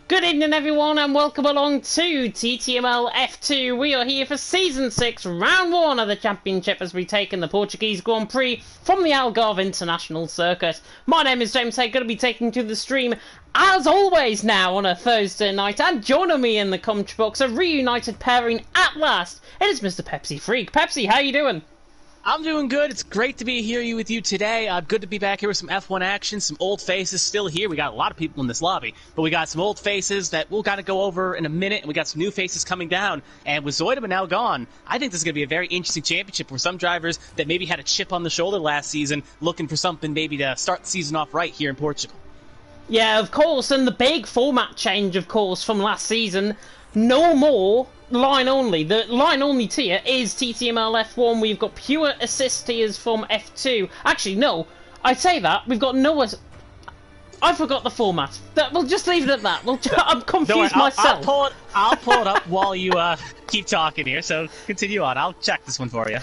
Good evening everyone and welcome along to TTML F2. We are here for Season 6, Round 1 of the Championship as we take in the Portuguese Grand Prix from the Algarve International Circuit. My name is James Hay, going to be taking to the stream as always now on a Thursday night, and joining me in the commentary box, a reunited pairing at last, it is Mr. Pepsi Freak. Pepsi, how you doing? I'm doing good. It's great to be here with you today. Good to be back here with some F1 action, some old faces still here. We got a lot of people in this lobby, but we got some old faces that we'll kind of go over in a minute, and we got some new faces coming down. And with Zoidman now gone, I think this is going to be a very interesting championship for some drivers that maybe had a chip on the shoulder last season, looking for something maybe to start the season off right here in Portugal. Yeah, of course, and the big format change, of course, from last season. No more line only. The line only tier is TTML F1. We've got pure assist tiers from F2. Actually, no, I say that. We've got no... I forgot the format. We'll just leave it at that. I'm confused myself. I'll pull it up while you keep talking here, so continue on. I'll check this one for you.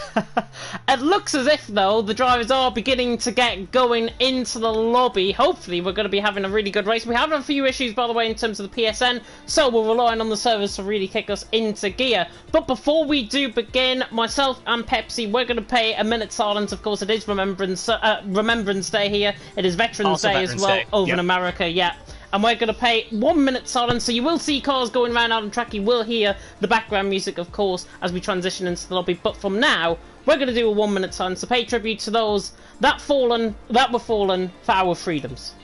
It looks as if, though, the drivers are beginning to get going into the lobby. Hopefully, we're going to be having a really good race. We have a few issues, by the way, in terms of the PSN, so we're relying on the servers to really kick us into gear. But before we do begin, myself and Pepsi, we're going to pay a minute's silence. Of course, it is Remembrance Day here. It is Veterans Day as well over in America, yeah. And we're going to pay 1 minute silence, so you will see cars going around out on track. You will hear the background music, of course, as we transition into the lobby. But from now, we're going to do a 1 minute silence to pay tribute to those that were fallen for our freedoms.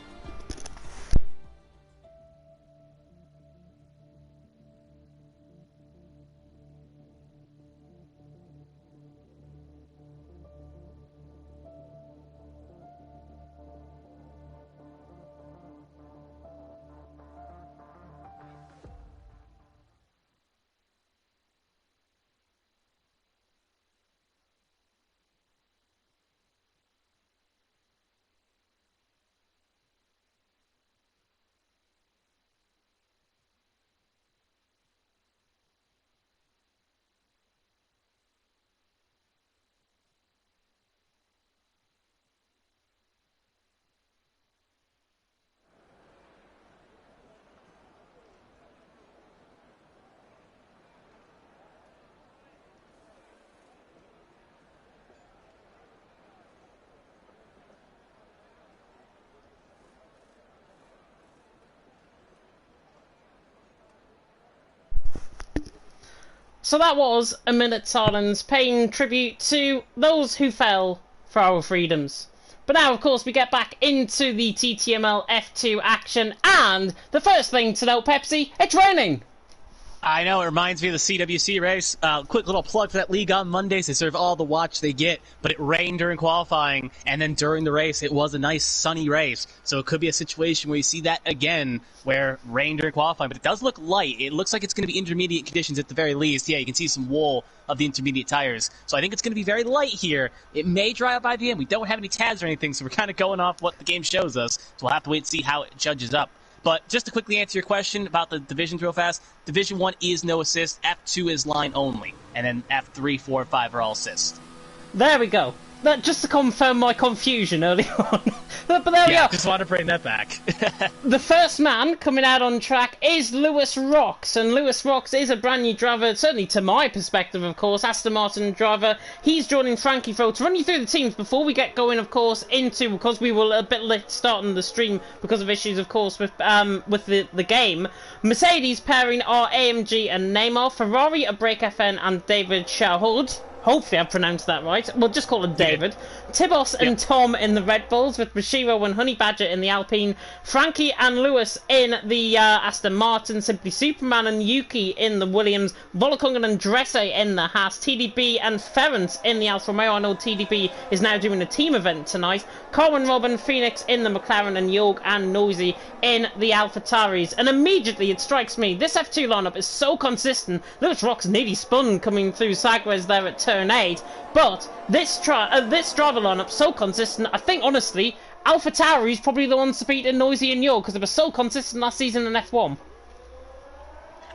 So that was a minute's silence, paying tribute to those who fell for our freedoms. But now, of course, we get back into the TTML F2 action, and the first thing to note, Pepsi, it's raining! I know, it reminds me of the CWC race. Quick little plug for that league on Mondays. They serve all the watch they get, but it rained during qualifying, and then during the race, it was a nice sunny race. So it could be a situation where you see that again, where rain during qualifying, but it does look light. It looks like it's going to be intermediate conditions at the very least. Yeah, you can see some wool of the intermediate tires. So I think it's going to be very light here. It may dry out by the end. We don't have any tags or anything, so we're kind of going off what the game shows us. So we'll have to wait and see how it judges up. But just to quickly answer your question about the divisions real fast, Division 1 is no assist, F2 is line only, and then F3, 4, 5 are all assist. There we go. Just to confirm my confusion early on. But there we are. Just want to bring that back. The first man coming out on track is Lewis Rocks, and Lewis Rocks is a brand new driver, certainly to my perspective, of course, Aston Martin driver. He's joining Frankie Fro to run you through the teams before we get going, of course, because we were a bit late starting the stream because of issues, of course, with the game. Mercedes pairing are AMG and Neymar, Ferrari are Break FN and David Shahoud. Hopefully I've pronounced that right. We'll just call him David. Tibos and Tom in the Red Bulls, with Bashiro and Honey Badger in the Alpine. Frankie and Lewis in the Aston Martin. Simply Superman and Yuki in the Williams. Volakongan and Dresse in the Haas. TDB and Ference in the Alfa Romeo. I know TDB is now doing a team event tonight. Carwin Robin Phoenix in the McLaren, and Jorg and Noisy in the AlphaTauris. And immediately it strikes me, this F2 lineup is so consistent. Lewis Rocks nearly spun coming through Sagres there at turn 8. But this driver lineup so consistent. I think honestly, AlphaTauri is probably the ones to beat in Noisy and Jorg because they were so consistent last season in F1.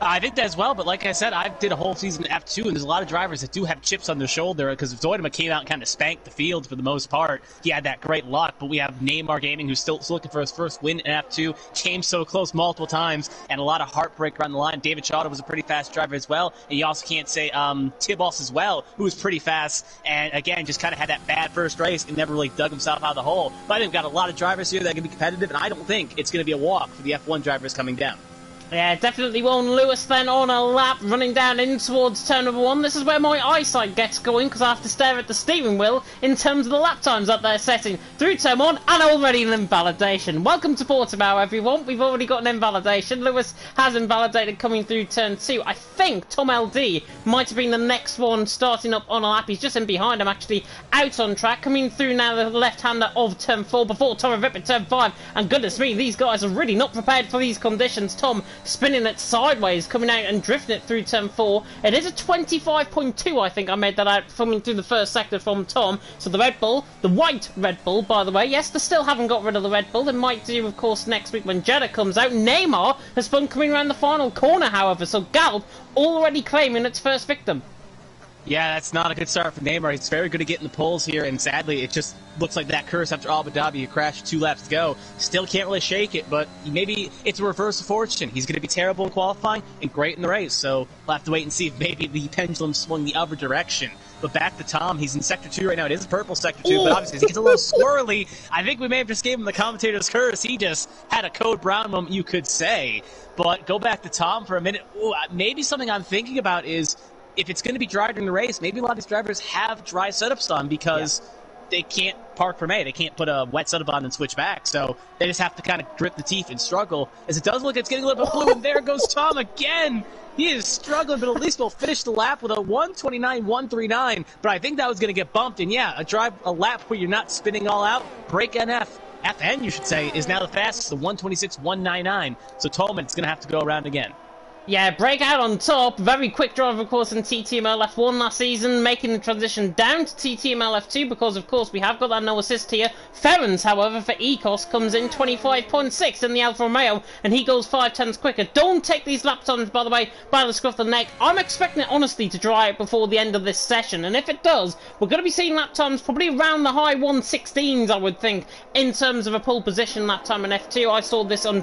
I think that as well, but like I said, I did a whole season in F2, and there's a lot of drivers that do have chips on their shoulder, because Zoidema came out and kind of spanked the field for the most part. He had that great luck, but we have Neymar Gaming, who's still looking for his first win in F2, came so close multiple times, and a lot of heartbreak around the line. David Chada was a pretty fast driver as well, and you also can't say Tibos as well, who was pretty fast, and again, just kind of had that bad first race and never really dug himself out of the hole. But I think we've got a lot of drivers here that are going to be competitive, and I don't think it's going to be a walk for the F1 drivers coming down. Yeah, definitely won't. Lewis then on a lap, running down in towards turn number 1. This is where my eyesight gets going, because I have to stare at the steering wheel in terms of the lap times that they're setting through turn 1, and already an invalidation. Welcome to Portimao, everyone. We've already got an invalidation. Lewis has invalidated coming through turn 2. I think Tom LD might have been the next one starting up on a lap. He's just in behind him, actually out on track. Coming through now the left-hander of turn 4 before Tom Rip at turn 5. And goodness me, these guys are really not prepared for these conditions. Tom spinning it sideways, coming out and drifting it through turn 4. It is a 25.2, I think I made that out coming through the first sector from Tom. So the Red Bull, the white Red Bull, by the way, yes, they still haven't got rid of the Red Bull. They might do, of course, next week when Jeddah comes out. Neymar has fun coming around the final corner, however, so Galp already claiming its first victim. Yeah, that's not a good start for Neymar. He's very good at getting the poles here, and sadly, it just looks like that curse after Abu Dhabi. He crashed 2 laps to go. Still can't really shake it, but maybe it's a reverse of fortune. He's going to be terrible in qualifying and great in the race, so we'll have to wait and see if maybe the pendulum swung the other direction. But back to Tom. He's in Sector 2 right now. It is purple Sector 2, but obviously as he gets a little squirrely, I think we may have just gave him the commentator's curse. He just had a Code Brown moment, you could say. But go back to Tom for a minute. Ooh, maybe something I'm thinking about is, if it's going to be dry during the race, maybe a lot of these drivers have dry setups on because they can't park for May. They can't put a wet setup on and switch back. So they just have to kind of grit the teeth and struggle. As it does look, it's getting a little bit blue, and there goes Tom again. He is struggling, but at least we'll finish the lap with a 1:29.139. But I think that was going to get bumped. And yeah, a lap where you're not spinning all out, break NF. FN, you should say, is now the fastest, the 1:26.199. So Tolman's going to have to go around again. Yeah, breakout on top. Very quick driver, of course, in TTML F1 last season, making the transition down to TTML F2 because, of course, we have got that no assist here. Ferrans, however, for Ecos comes in 25.6 in the Alfa Romeo, and he goes 5/10 quicker. Don't take these lap times, by the way, by the scruff of the neck. I'm expecting it, honestly, to dry out before the end of this session, and if it does, we're going to be seeing lap times probably around the high 116s, I would think, in terms of a pole position lap time in F2. I saw this on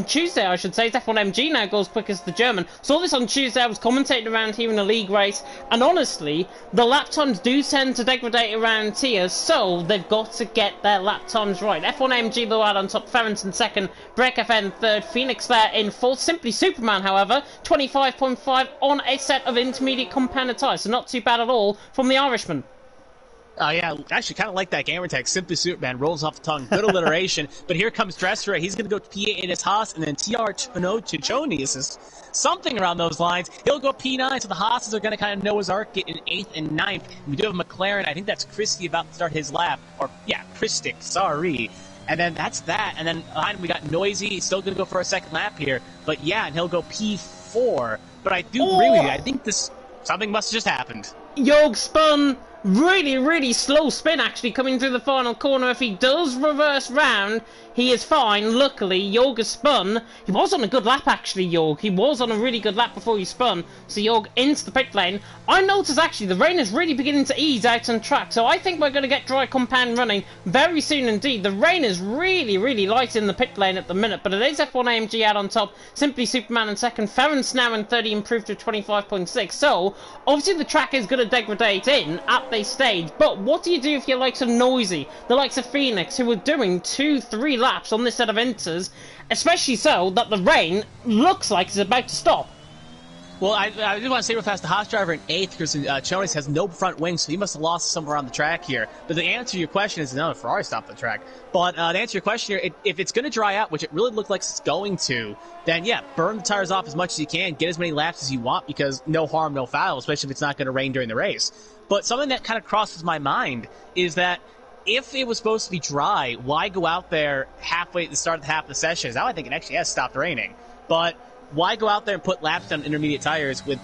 Tuesday, I should say. It's F1MG now goes quick as the German. Saw this on Tuesday. I was commentating around here in a league race, and honestly, the lap times do tend to degrade around here, so they've got to get their lap times right. F1MG though out on top, Ferrans in second, Break FN third, Phoenix there in fourth. Simply Superman, however, 25.5 on a set of intermediate compounded tyres, so not too bad at all from the Irishman. Yeah, actually kind of like that gamer tag. Simply Superman rolls off the tongue. Good alliteration. But here comes Dresser. He's going to go P8 in his Haas, and then TR Chichoni is something around those lines. He'll go P9, so the Haas's are going to kind of Noah's Ark, get in 8th and 9th. We do have McLaren. I think that's Christie about to start his lap. Or, yeah, Christic, sorry. And then that's that. And then behind him we got Noisy. He's still going to go for a second lap here. But, yeah, and he'll go P4. But I do agree with you. I think something must have just happened. Jorg spun. Really slow spin, actually, coming through the final corner. If he does reverse round, he is fine. Luckily, Jorg has spun. He was on a good lap, actually, Jorg. He was on a really good lap before he spun. So Jorg into the pit lane. I noticed, actually, the rain is really beginning to ease out on track. So I think we're going to get dry compound running very soon indeed. The rain is really light in the pit lane at the minute. But it is F1 AMG out on top. Simply Superman in second. Ferrans now in 30, improved to 25.6. So, obviously, the track is going to degrade in at the stage, but what do you do if you're likes of Noisy, the likes of Phoenix, who are doing 2-3 laps on this set of inters, especially so that the rain looks like it's about to stop? Well, I do want to say real fast, the Haas driver in 8th, because Chonis has no front wing, so he must have lost somewhere on the track here. But the answer to your question is no, Ferrari stopped the track. But to answer your question here, if it's going to dry out, which it really looked like it's going to, then yeah, burn the tires off as much as you can, get as many laps as you want, because no harm, no foul, especially if it's not going to rain during the race. But something that kind of crosses my mind is that if it was supposed to be dry, why go out there halfway at the start of the half of the session? Now I think it actually has stopped raining. But why go out there and put laps on intermediate tires with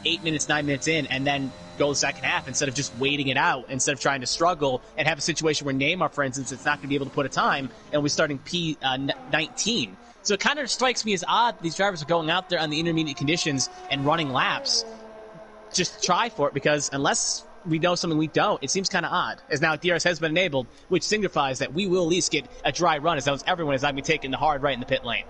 8 minutes, 9 minutes in, and then go the second half instead of just waiting it out, instead of trying to struggle and have a situation where Neymar, for instance, it's not going to be able to put a time, and we're starting P19. So it kind of strikes me as odd these drivers are going out there on the intermediate conditions and running laps. Just try for it, because unless we know something we don't, it seems kind of odd. As now DRS has been enabled, which signifies that we will at least get a dry run, as everyone is not going to be taking the hard right in the pit lane.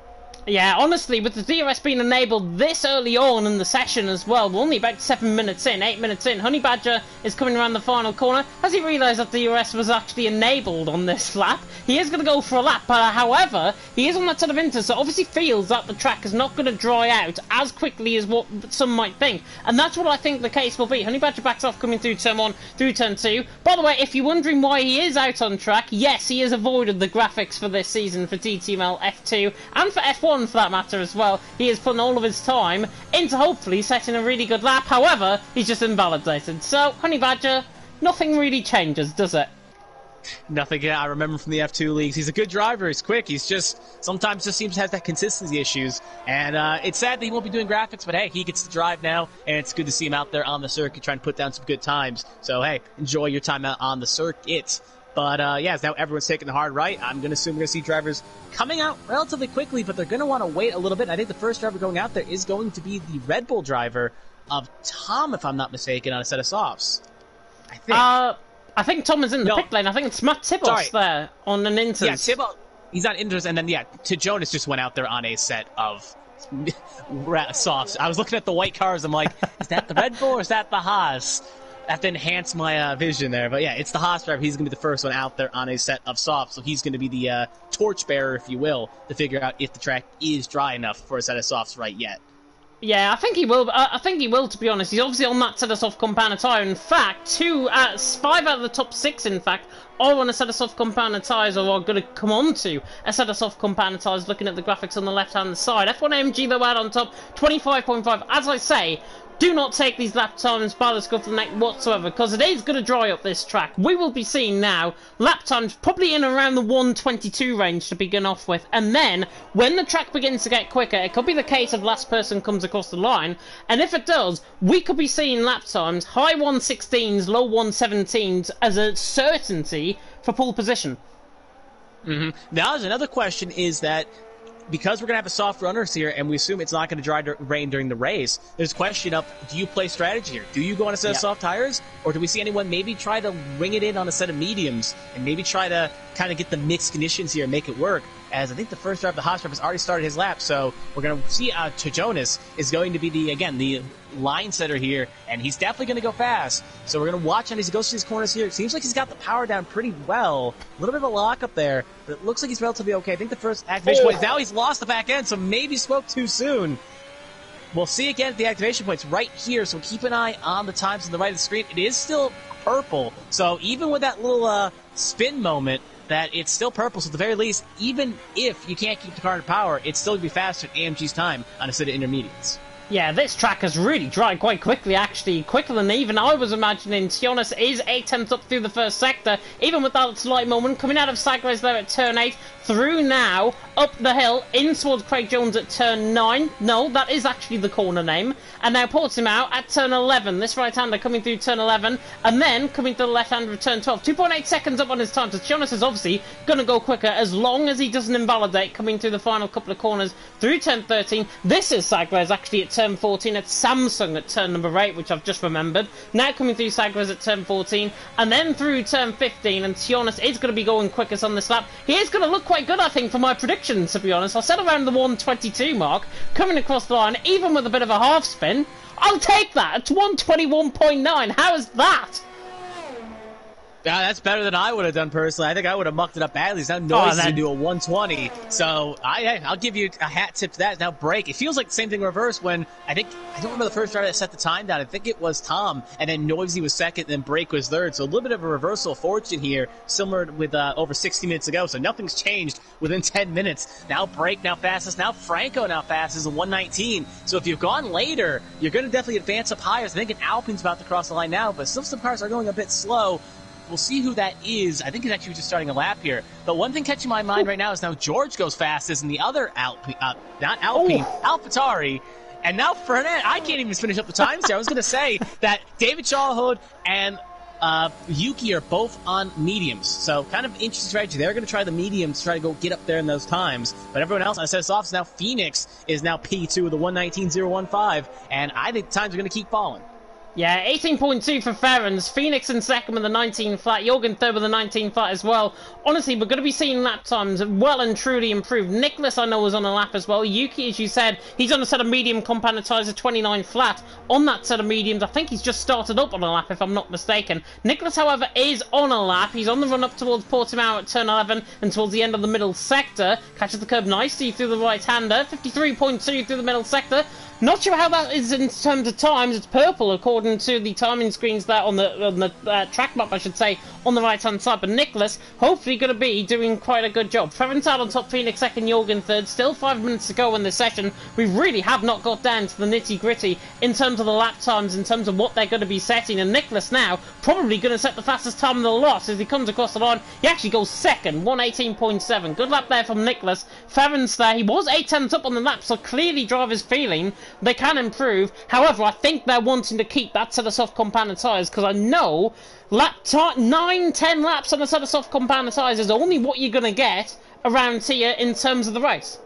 Yeah, honestly, with the DRS being enabled this early on in the session as well, we're only about 7 minutes in, 8 minutes in. Honey Badger is coming around the final corner. Has he realised that the DRS was actually enabled on this lap? He is going to go for a lap, but however, he is on that sort of inter, so obviously feels that the track is not going to dry out as quickly as what some might think. And that's what I think the case will be. Honey Badger backs off coming through turn 1, through turn 2. By the way, if you're wondering why he is out on track, yes, he has avoided the graphics for this season for TTML F2 and for F1 for that matter as well. He is putting all of his time into hopefully setting a really good lap. However, he's just invalidated. So, Honey Badger, nothing really changes, does it? Nothing. I remember from the F2 leagues. He's a good driver. He's quick. He's just sometimes just seems to have that consistency issues. And it's sad that he won't be doing graphics, but hey, he gets to drive now, and it's good to see him out there on the circuit trying to put down some good times. So hey, enjoy your time out on the circuit. But yeah, now everyone's taking the hard right. I'm going to assume we're going to see drivers coming out relatively quickly, but they're going to want to wait a little bit. I think the first driver going out there is going to be the Red Bull driver of Tom, if I'm not mistaken, on a set of softs. I think Tom is in the pit lane. I think it's Matt Tibos there on an Inters. Yeah, Tibos, he's on Inters, and then, yeah, Jonas just went out there on a set of softs. I was looking at the white cars. I'm like, is that the Red Bull or is that the Haas? I have to enhance my vision there. But yeah, it's the Haas driver. He's going to be the first one out there on a set of softs. So he's going to be the torchbearer, if you will, to figure out if the track is dry enough for a set of softs right yet. Yeah, I think he will. I think he will, to be honest. He's obviously on that set of soft compound tyre. In fact, 5 out of the top 6, in fact, are on a set of soft compound tyres, or are going to come on to a set of soft compound tyres, looking at the graphics on the left-hand side. F1 AMG, though, out on top, 25.5. As I say, do not take these lap times by the scruff of the neck whatsoever, because it is going to dry up this track. We will be seeing now lap times probably in around the 1:22 range to begin off with, and then when the track begins to get quicker, it could be the case of last person comes across the line, and if it does, we could be seeing lap times high 1:16s, low 1:17s as a certainty for pole position. Now, there's another question is that because we're going to have a soft runners here, and we assume it's not going to rain during the race, there's a question of, do you play strategy here? Do you go on a set of soft tires? Or do we see anyone maybe try to ring it in on a set of mediums, and maybe try to kind of get the mixed conditions here and make it work? As I think the first driver, the Haas driver, has already started his lap, so we're going to see Jonas is going to be the line setter here, and he's definitely going to go fast. So we're going to watch him as he goes through these corners here. It seems like he's got the power down pretty well. A little bit of a lock up there, but it looks like he's relatively okay. I think the first activation point, now he's lost the back end, so maybe spoke too soon. We'll see again at the activation points right here, so keep an eye on the times on the right of the screen. It is still purple, so even with that little spin moment, that it's still purple, so at the very least, even if you can't keep the car in power, it's still going to be faster at AMG's time on a set of intermediates. Yeah, this track has really dried quite quickly, actually. Quicker than even I was imagining. Jonas is 8 tenths up through the first sector, even with that slight moment. Coming out of Sagres there at turn 8, through now, up the hill, in towards Craig Jones at turn 9. No, that is actually the corner name. And now Portimao at turn 11. This right-hander coming through turn 11, and then coming to the left-hander of turn 12. 2.8 seconds up on his time, so Jonas is obviously going to go quicker as long as he doesn't invalidate coming through the final couple of corners through turn 13. This is Sagres actually at turn 14, at Samsung at turn number 8, which I've just remembered. Now coming through Sagres at turn 14, and then through turn 15, and Jonas is going to be going quickest on this lap. He is going to look quite good, I think, for my predictions, to be honest. I said around the 1:22 mark, coming across the line, even with a bit of a half spin. I'll take that. It's 1:21.9. How is that? Yeah, that's better than I would have done personally. I think I would have mucked it up badly. It's now noisy to do a 120. So I'll give you a hat tip to that. Now break. It feels like the same thing reversed when I don't remember the first driver that set the time down. I think it was Tom, and then Noisy was second, and then Break was third. So a little bit of a reversal of fortune here, similar with over 60 minutes ago. So nothing's changed within 10 minutes. Now Break now fastest. Now Franco now fastest, a 119. So if you've gone later, you're going to definitely advance up higher. So I think an Alpine's about to cross the line now, but some cars are going a bit slow. We'll see who that is. I think he's actually just starting a lap here. But one thing catching my mind right now is now George goes fastest, and the other AlphaTauri. And now Fernet, I can't even finish up the times here. I was going to say that David Shawhood and Yuki are both on mediums. So kind of interesting strategy. They're going to try the mediums to try to go get up there in those times. But everyone else on a set of softs, now Phoenix is now P2 with a 119.015, and I think the times are going to keep falling. Yeah, 18.2 for Ferens. Phoenix in second with a 19 flat. Jorgen third with a 19 flat as well. Honestly, we're going to be seeing lap times well and truly improved. Nicholas, I know, was on a lap as well. Yuki, as you said, he's on a set of medium componentizer 29 flat. On that set of mediums, I think he's just started up on a lap, if I'm not mistaken. Nicholas, however, is on a lap. He's on the run up towards Portimao at turn 11 and towards the end of the middle sector. Catches the curb nicely through the right-hander. 53.2 through the middle sector. Not sure how that is in terms of times. It's purple according to the timing screens there on the track map, I should say, on the right-hand side. But Nicholas, hopefully going to be doing quite a good job. Ferens out on top, Phoenix second, Jorgen third. Still 5 minutes to go in this session. We really have not got down to the nitty-gritty in terms of the lap times, in terms of what they're going to be setting. And Nicholas now probably going to set the fastest time in the lot as he comes across the line. He actually goes second, 118.7. Good lap there from Nicholas. Ferens there, he was 8 tenths up on the lap, so clearly drivers feeling they can improve. However, I think they're wanting to keep that set of soft compounded tyres, because I know 9-10 laps on a set of soft compounded tyres is only what you're going to get around here in terms of the race.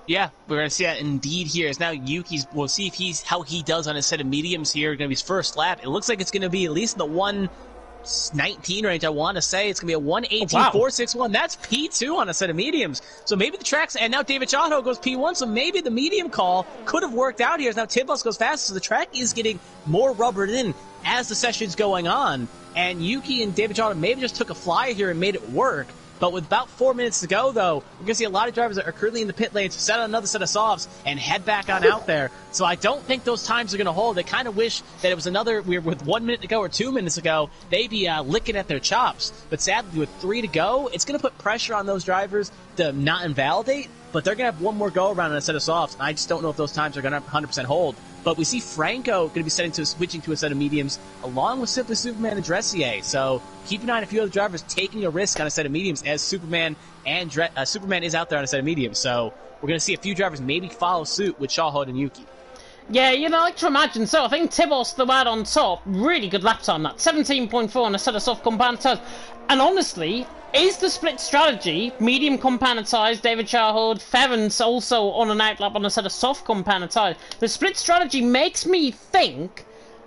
Yeah, we're going to see that indeed here. As now Yuki's, we'll see if how he does on a set of mediums here. Going to be his first lap. It looks like it's going to be at least in the 119 range, I want to say. It's going to be a 118.461. That's P2 on a set of mediums. So maybe the tracks, and now David Chato goes P1, so maybe the medium call could have worked out here. As now Tibos goes fast, so the track is getting more rubbered in as the session's going on. And Yuki and David Chato maybe just took a flyer here and made it work. But with about 4 minutes to go, though, we're going to see a lot of drivers that are currently in the pit lanes set on another set of softs and head back on out there. So I don't think those times are going to hold. I kind of wish that it was with 1 minute to go or 2 minutes to go, they'd be licking at their chops. But sadly, with 3 to go, it's going to put pressure on those drivers to not invalidate. But they're going to have one more go around on a set of softs. I just don't know if those times are going to 100% hold. But we see Franco going to be switching to a set of mediums, along with Simply Superman and Dressier. So keep an eye on a few other drivers taking a risk on a set of mediums, as Superman and Superman is out there on a set of mediums. So we're going to see a few drivers maybe follow suit with Shawhood and Yuki. Yeah, you'd like to imagine so. I think Tibos, the lad on top, really good lap time, that 17.4 on a set of soft compound tyres. And honestly, is the split strategy, medium compounded tyres, David Charhold, Ferens also on an outlap on a set of soft compounded tyres. The split strategy makes me think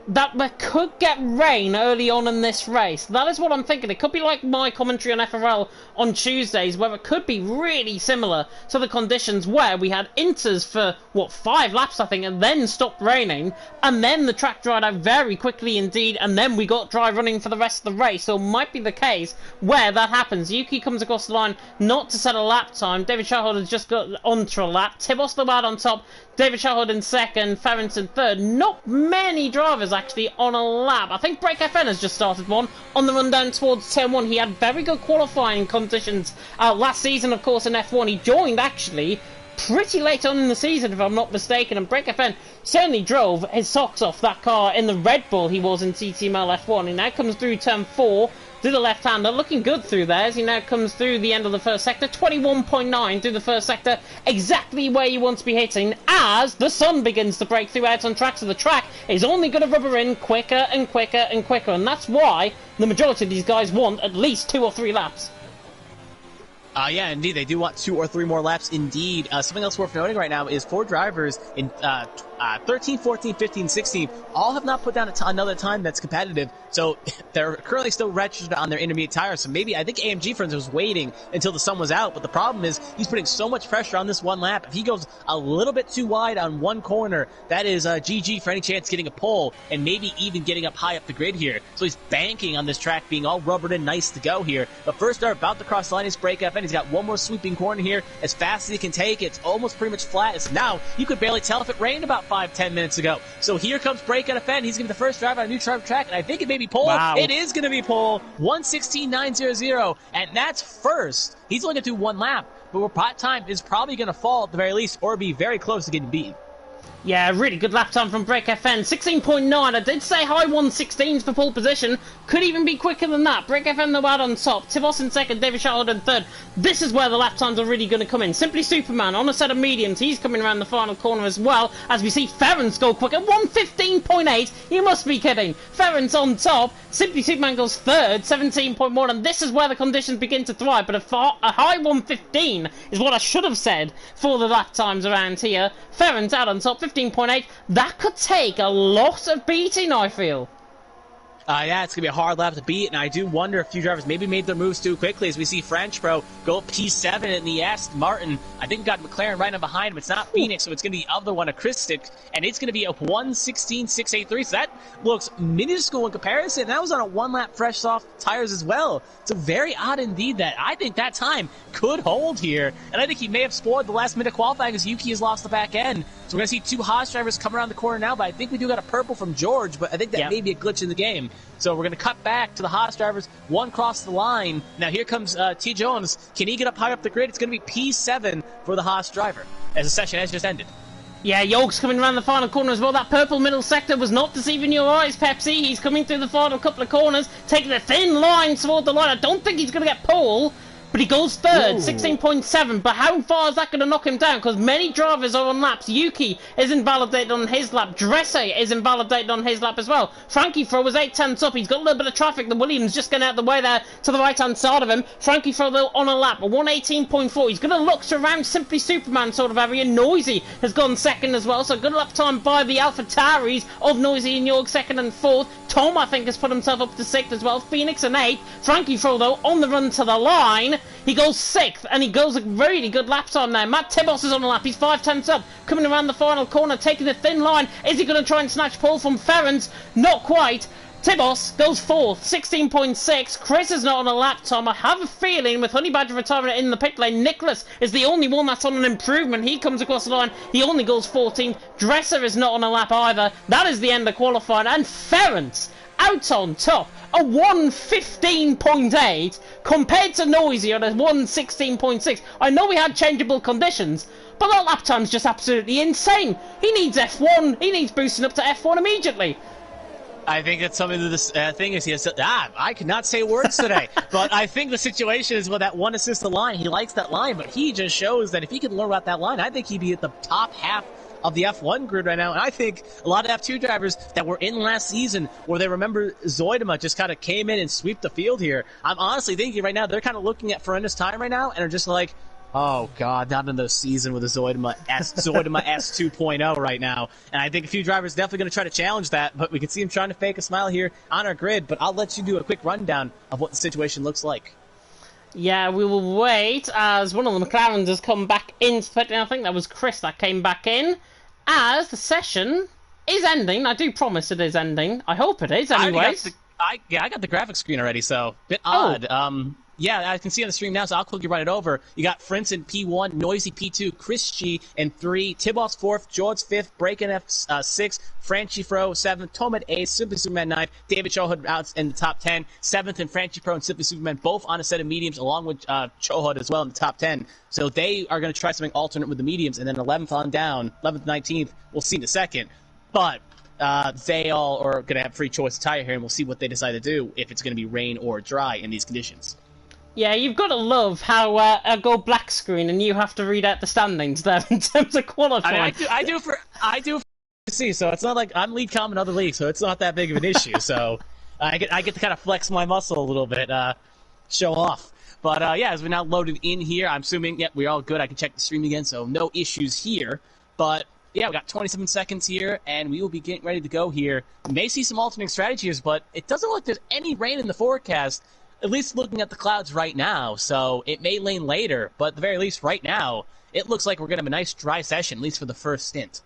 that we could get rain early on in this race. That is what I'm thinking. It could be like my commentary on FRL on Tuesdays, where it could be really similar to the conditions where we had inters for, 5 laps, I think, and then stopped raining, and then the track dried out very quickly indeed, and then we got dry running for the rest of the race. So it might be the case where that happens. Yuki comes across the line not to set a lap time. David Charhold has just got onto a lap. Tibos the lad on top. David Charhold in second, Ferens in third. Not many drivers actually on a lap. I think Break FN has just started one on the run down towards turn 1. He had very good qualifying conditions last season, of course, in F1. He joined actually pretty late on in the season, if I'm not mistaken, and Break FN certainly drove his socks off that car in the Red Bull he was in TTML F1. He now comes through turn 4. To the left-hander, looking good through there as he now comes through the end of the first sector. 21.9 through the first sector, exactly where you want to be hitting as the sun begins to break through out on track. So the track is only going to rubber in quicker and quicker and quicker, and that's why the majority of these guys want at least 2 or 3 laps. Yeah, indeed, they do want 2 or 3 more laps, indeed. Something else worth noting right now is 4 drivers in 13, 14, 15, 16 all have not put down another time that's competitive, so they're currently still registered on their intermediate tires. So maybe, I think AMG Friends was waiting until the sun was out, but the problem is he's putting so much pressure on this one lap. If he goes a little bit too wide on one corner, that is GG for any chance getting a pole and maybe even getting up high up the grid here. So he's banking on this track being all rubbered in nice to go here. But first start about to cross the line is Break FN. He's got one more sweeping corner here as fast as he can take it. It's almost pretty much flat. It's now you could barely tell if it rained about 5-10 minutes ago. So here comes Break FN. He's going to be the first driver on a new track, and I think it may be pole. Wow. It is going to be pole. 1:16.900, and that's first. He's only going to do 1 lap, but pot time is probably going to fall at the very least, or be very close to getting beaten. Yeah, really good lap time from Break FN. 16.9. I did say high 116s for pole position. Could even be quicker than that. Break FN though out on top. Tibos in second, David Charlotte in third. This is where the lap times are really going to come in. Simply Superman on a set of mediums. He's coming around the final corner as well. As we see Ferrens go quicker. 115.8. You must be kidding. Ferrens on top. Simply Superman goes third. 17.1. And this is where the conditions begin to thrive. But a high 115 is what I should have said for the lap times around here. Ferrens out on top. 15.8. That could take a lot of beating, I feel. Yeah, it's going to be a hard lap to beat, and I do wonder if a few drivers maybe made their moves too quickly as we see French Pro go P7 in the S. Martin, I think, got McLaren right in behind him. It's not Phoenix, so it's going to be the other one, a Christic, and it's going to be a 116.683, so that looks minuscule in comparison. That was on a one-lap fresh soft tires as well. So very odd indeed that I think that time could hold here, and I think he may have spoiled the last-minute qualifying as Yuki has lost the back end. So we're going to see two Haas drivers come around the corner now, but I think we do got a purple from George, but I think that may be a glitch in the game. So we're going to cut back to the Haas drivers, one cross the line. Now here comes T. Jones. Can he get up high up the grid? It's going to be P7 for the Haas driver as the session has just ended. Yeah, Yolk's coming around the final corner as well. That purple middle sector was not deceiving your eyes, Pepsi. He's coming through the final couple of corners, taking a thin line toward the line. I don't think he's going to get pole, but he goes third, 16.7. But how far is that going to knock him down? Because many drivers are on laps. Yuki is invalidated on his lap. Dresse is invalidated on his lap as well. Frankie Fro was 8/10 up. He's got a little bit of traffic. The Williams just getting out of the way there to the right-hand side of him. Frankie Fro, though, on a lap. A 118.4. He's going to look around Simply Superman sort of area. Noisy has gone second as well. So good lap time by the AlphaTauris of Noisy and York, second and fourth. Tom, I think, has put himself up to sixth as well. Phoenix in eighth. Frankie Fro, though, on the run to the line. He goes sixth, and he goes a really good lap time now. Matt Tibos is on the lap. He's 5/10 up, coming around the final corner, taking the thin line. Is he going to try and snatch pole from Ferrens? Not quite. Tibos goes fourth, 16.6. Chris is not on a lap time. I have a feeling with Honey Badger retiring in the pit lane, Nicholas is the only one that's on an improvement. He comes across the line. He only goes 14th. Dresser is not on a lap either. That is the end of qualifying. And Ferrens out on top, a 115.8 compared to Noisy on a 116.6. I know we had changeable conditions, but that lap time's just absolutely insane. He needs F1. He needs boosting up to F1 immediately. I think that's something that this thing is. He has I cannot say words today, but I think the situation is with that one assisted line. He likes that line, but he just shows that if he could learn about that line, I think he'd be at the top half of the F1 grid right now. And I think a lot of F2 drivers that were in last season, where they remember Zoidema just kind of came in and swept the field here. I'm honestly thinking right now they're kind of looking at Ferenda's time right now and are just like, oh God, not another season with a Zoidema S 2.0 right now. And I think a few drivers definitely going to try to challenge that, but we can see him trying to fake a smile here on our grid. But I'll let you do a quick rundown of what the situation looks like. Yeah, we will wait as one of the McLarens has come back into the pit. I think that was Chris that came back in. As the session is ending. I do promise it is ending. I hope it is, anyways. I got the graphic screen already, so bit odd. Yeah, I can see on the stream now, so I'll quickly run it over. You got Frince in P1, Noisy P2, Chris G in 3, Tibos 4th, George 5th, Breakin' F 6th, Franchi Fro 7th, Tomad 8th, Simply Superman 9th, David Chohud out in the top 10, 7th and Franchi Pro and Simply Superman both on a set of mediums, along with Chohud as well in the top 10. So they are going to try something alternate with the mediums, and then 11th on down, 11th, 19th, we'll see in a second. But they all are going to have free choice of tire here, and we'll see what they decide to do if it's going to be rain or dry in these conditions. Yeah, you've got to love how I go black screen and you have to read out the standings there in terms of qualifying. I do for see, so it's not like I'm lead com in other leagues, so it's not that big of an issue. So I get to kind of flex my muscle a little bit, show off. But yeah, as we're now loaded in here, I'm assuming we're all good. I can check the stream again, so no issues here. But yeah, we got 27 seconds here, and we will be getting ready to go here. We may see some alternating strategies, but it doesn't look like there's any rain in the forecast. At least looking at the clouds right now, so it may rain later, but at the very least right now, it looks like we're going to have a nice dry session, at least for the first stint.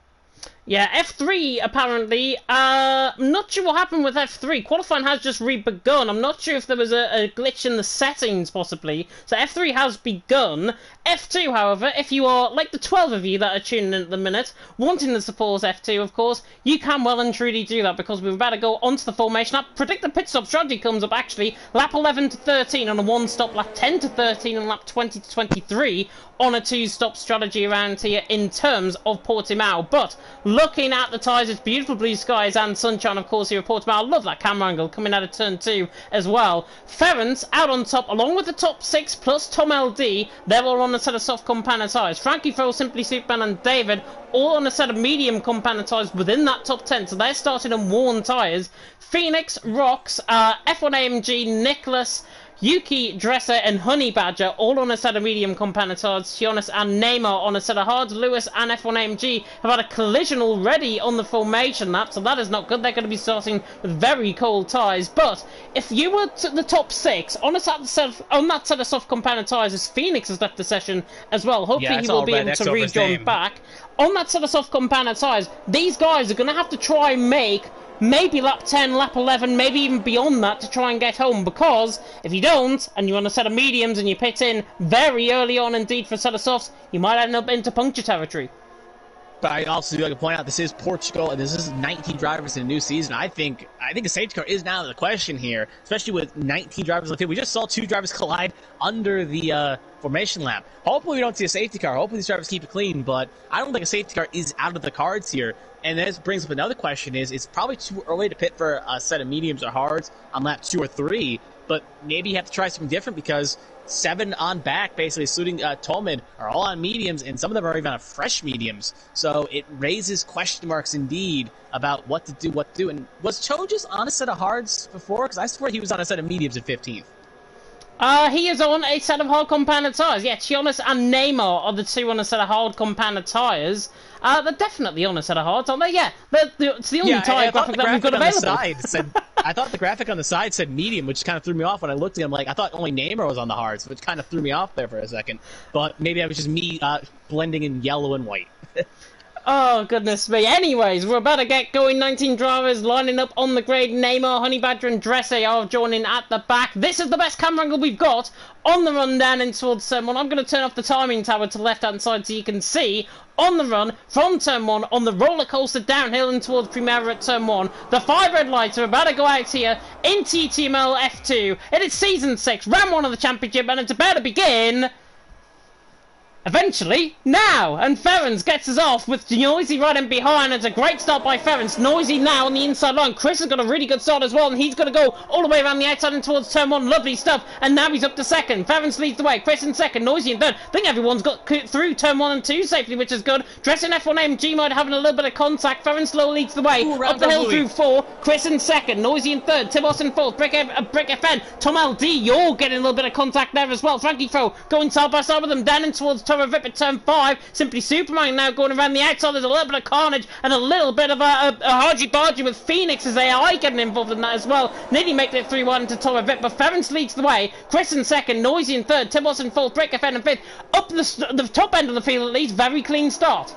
Yeah, F3, apparently. I'm not sure what happened with F3. Qualifying has just re-begun. I'm not sure if there was a glitch in the settings, possibly. So F3 has begun. F2, however, if you are, like the 12 of you that are tuning in at the minute, wanting to support F2, of course, you can well and truly do that, because we're about to go onto the formation. That predicted pit stop strategy comes up, actually. Lap 11 to 13 on a one-stop, lap 10 to 13 and lap 20 to 23 on a two-stop strategy around here in terms of Portimao. But looking at the tyres, it's beautiful blue skies and sunshine, of course, here at Portugal. I love that camera angle coming out of turn 2 as well. Ference out on top, along with the top 6 plus Tom LD. They're all on a set of soft compound tyres. Frankie Frohl, Simply Superman and David all on a set of medium compound tyres within that top 10. So they're starting on worn tyres. Phoenix, Rocks, F1 AMG, Nicholas, Yuki, Dresser and Honey Badger all on a set of medium compound tyres. Sionis and Neymar on a set of hards. Lewis and F1 AMG have had a collision already on the formation lap, so that is not good. They're going to be starting with very cold tyres. But if you were to the top 6 on that set of soft compound tyres, as Phoenix has left the session as well, hopefully he will be able to rejoin back. On that set of soft compound tyres, these guys are going to have to try and make maybe lap 10, lap 11, maybe even beyond that to try and get home, because if you don't, and you're on a set of mediums and you pit in very early on indeed for a set of softs, you might end up into puncture territory. But I also do like to point out this is Portugal, and this is 19 drivers in a new season. I think a safety car is now the question here, especially with 19 drivers on the field. We just saw 2 drivers collide under the formation lap. Hopefully we don't see a safety car. Hopefully these drivers keep it clean, but I don't think a safety car is out of the cards here. And this brings up another question: it's probably too early to pit for a set of mediums or hards on lap 2 or 3, but maybe you have to try something different because 7 on back, basically, including Tolman, are all on mediums, and some of them are even on fresh mediums. So it raises question marks indeed about what to do. And was Cho just on a set of hards before? Because I swear he was on a set of mediums in 15th. He is on a set of hard compounded tyres. Yeah, Sionis and Neymar are the 2 on a set of hard compounded tyres. They're definitely on a set of hards, aren't they? Yeah, it's the only tyre graphic that we've got available. I thought the graphic on the side said medium, which kind of threw me off when I looked at him. Like, I thought only Neymar was on the hards, which kind of threw me off there for a second. But maybe that was just me blending in yellow and white. Oh, goodness me. Anyways, we're about to get going. 19 drivers lining up on the grid. Neymar, Honey Badger and Dresser are joining at the back. This is the best camera angle we've got on the run down in towards turn 1. I'm going to turn off the timing tower to the left-hand side so you can see on the run from turn 1 on the roller coaster downhill and towards Primera at turn 1. The 5 red lights are about to go out here in TTML F2. It is Season 6, round 1 of the championship, and it's about to begin eventually now. And Ference gets us off with Noisy right in behind. It's a great start by Ference. Noisy now on the inside line. Chris has got a really good start as well, and he's going to go all the way around the outside and towards turn 1. Lovely stuff. And now he's up to second. Ference leads the way. Chris in second. Noisy in third. I think everyone's got through turn 1 and 2 safely, which is good. Dress in F1 AMG might having a little bit of contact. Ference low leads the way. Up the hill through 4. Chris in second. Noisy in third. Tibos in fourth. Brick FN. Tom LD, you're getting a little bit of contact there as well. Frankie Frohl going side by side with them down in towards Torre Vip at turn 5. Simply Superman now going around the outside. There's a little bit of carnage and a little bit of a hargy-bargy with Phoenix's AI getting involved in that as well. Nearly making it 3-1 to Torre Vip, but Ference leads the way. Chris in second. Noisy in third. Tibos in fourth. Brick FN in fifth. Up the top end of the field at least. Very clean start.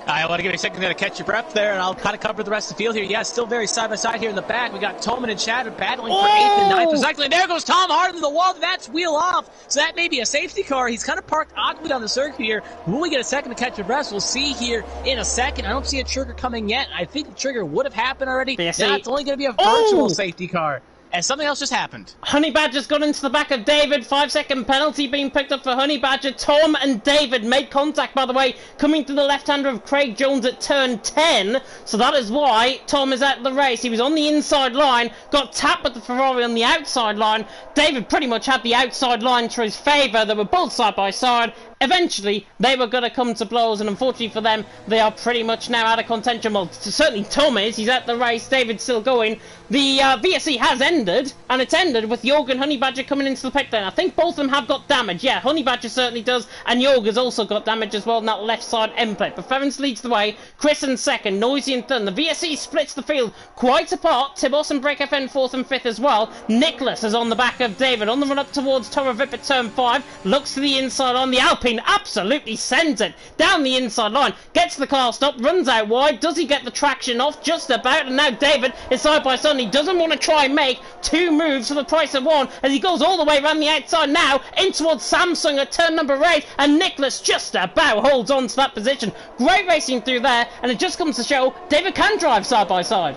I want to give you a second there to catch your breath there, and I'll kind of cover the rest of the field here. Yeah, still very side-by-side here in the back. We got Tolman and Chad battling for 8th and 9th. Exactly. There goes Tom hard into the wall. That's wheel off. So that may be a safety car. He's kind of parked awkwardly on the circuit here. Will we get a second to catch your breath? We'll see here in a second. I don't see a trigger coming yet. I think the trigger would have happened already. Yeah, it's only going to be a virtual safety car. And something else just happened. Honey Badger's got into the back of David. 5-second penalty being picked up for Honey Badger. Tom and David made contact, by the way, coming to the left-hander of Craig Jones at turn 10. So that is why Tom is out of the race. He was on the inside line, got tapped with the Ferrari on the outside line. David pretty much had the outside line to his favour. They were both side by side. Eventually, they were going to come to blows, and unfortunately for them, they are pretty much now out of contention. Well, certainly Tom is. He's at the race. David's still going. The VSC has ended, and it's ended with Jorg and Honey Badger coming into the pit lane. I think both of them have got damage. Yeah, Honey Badger certainly does, and Jorg has also got damage as well in that left side end plate. But Ference leads the way. Chris in second. Noisy in third. The VSC splits the field quite apart. Tibos and Break FN 4th and 5th as well. Nicholas is on the back of David. On the run up towards Torre Vip at turn 5. Looks to the inside on the Alpine. Absolutely sends it down the inside line. Gets the car stopped. Runs out wide. Does he get the traction off? Just about. And now David is side by side. He doesn't want to try and make 2 moves for the price of 1 as he goes all the way around the outside now in towards Samsung at turn number 8. And Nicholas just about holds on to that position. Great racing through there. And it just comes to show David can drive side by side.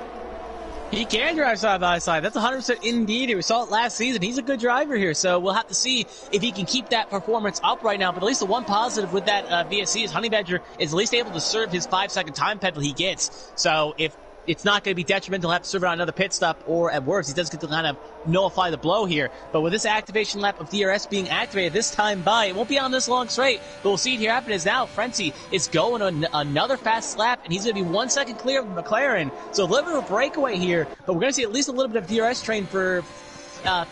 He can drive side by side. That's 100% indeed. We saw it last season. He's a good driver here, so we'll have to see if he can keep that performance up right now. But at least the one positive with that VSC is Honey Badger is at least able to serve his 5-second time penalty he gets. So if it's not going to be detrimental, he'll have to serve it on another pit stop, or at worst, he does get to kind of nullify the blow here. But with this activation lap of DRS being activated this time by, it won't be on this long straight, but we'll see it here happen. Is now Frenzy is going on another fast lap, and he's going to be 1 second clear of McLaren. So a little bit of a breakaway here, but we're going to see at least a little bit of DRS train for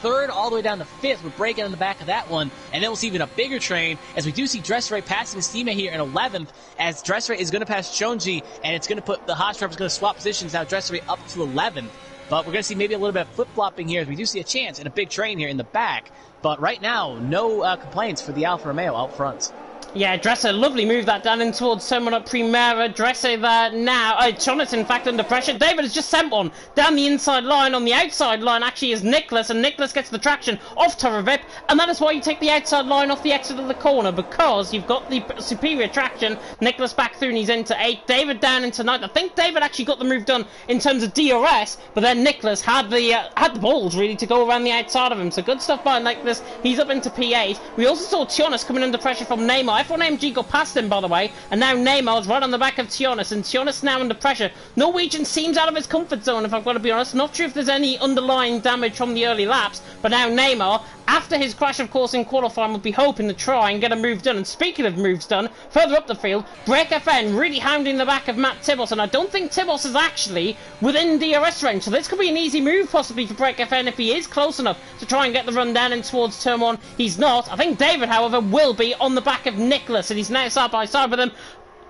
third all the way down to fifth with breaking on the back of that one, and then we'll see even a bigger train as we do see Dressray passing his teammate here in 11th, as Dressray is going to pass Chonji, and it's going to put the Haas driver is going to swap positions now. Dressray up to 11th, but we're going to see maybe a little bit of flip-flopping here as we do see a chance and a big train here in the back. But right now, no complaints for the Alfa Romeo out front. Yeah, Dresser, lovely move that down in towards Terminal Primera. Dresser there now. Jonathan, in fact, under pressure. David has just sent one down the inside line. On the outside line, actually, is Nicholas, and Nicholas gets the traction off Toravip, and that is why you take the outside line off the exit of the corner, because you've got the superior traction. Nicholas back through, and he's into 8. David down into 9. I think David actually got the move done in terms of DRS, but then Nicholas had the balls, really, to go around the outside of him. So good stuff by Nicholas. He's up into P8. We also saw Tionis coming under pressure from Neymar. F1 AMG got past him, by the way, and now Neymar's right on the back of Tionis, and Tionis now under pressure. Norwegian seems out of his comfort zone, if I've got to be honest. Not sure if there's any underlying damage from the early laps, but now Neymar, after his crash, of course, in qualifying, will be hoping to try and get a move done. And speaking of moves done, further up the field, Break FN really hounding the back of Matt Tibos, and I don't think Tibos is actually within DRS range, so this could be an easy move possibly for Break FN if he is close enough to try and get the run down in towards turn 1. He's not. I think David, however, will be on the back of Nicholas, and he's now side by side with him.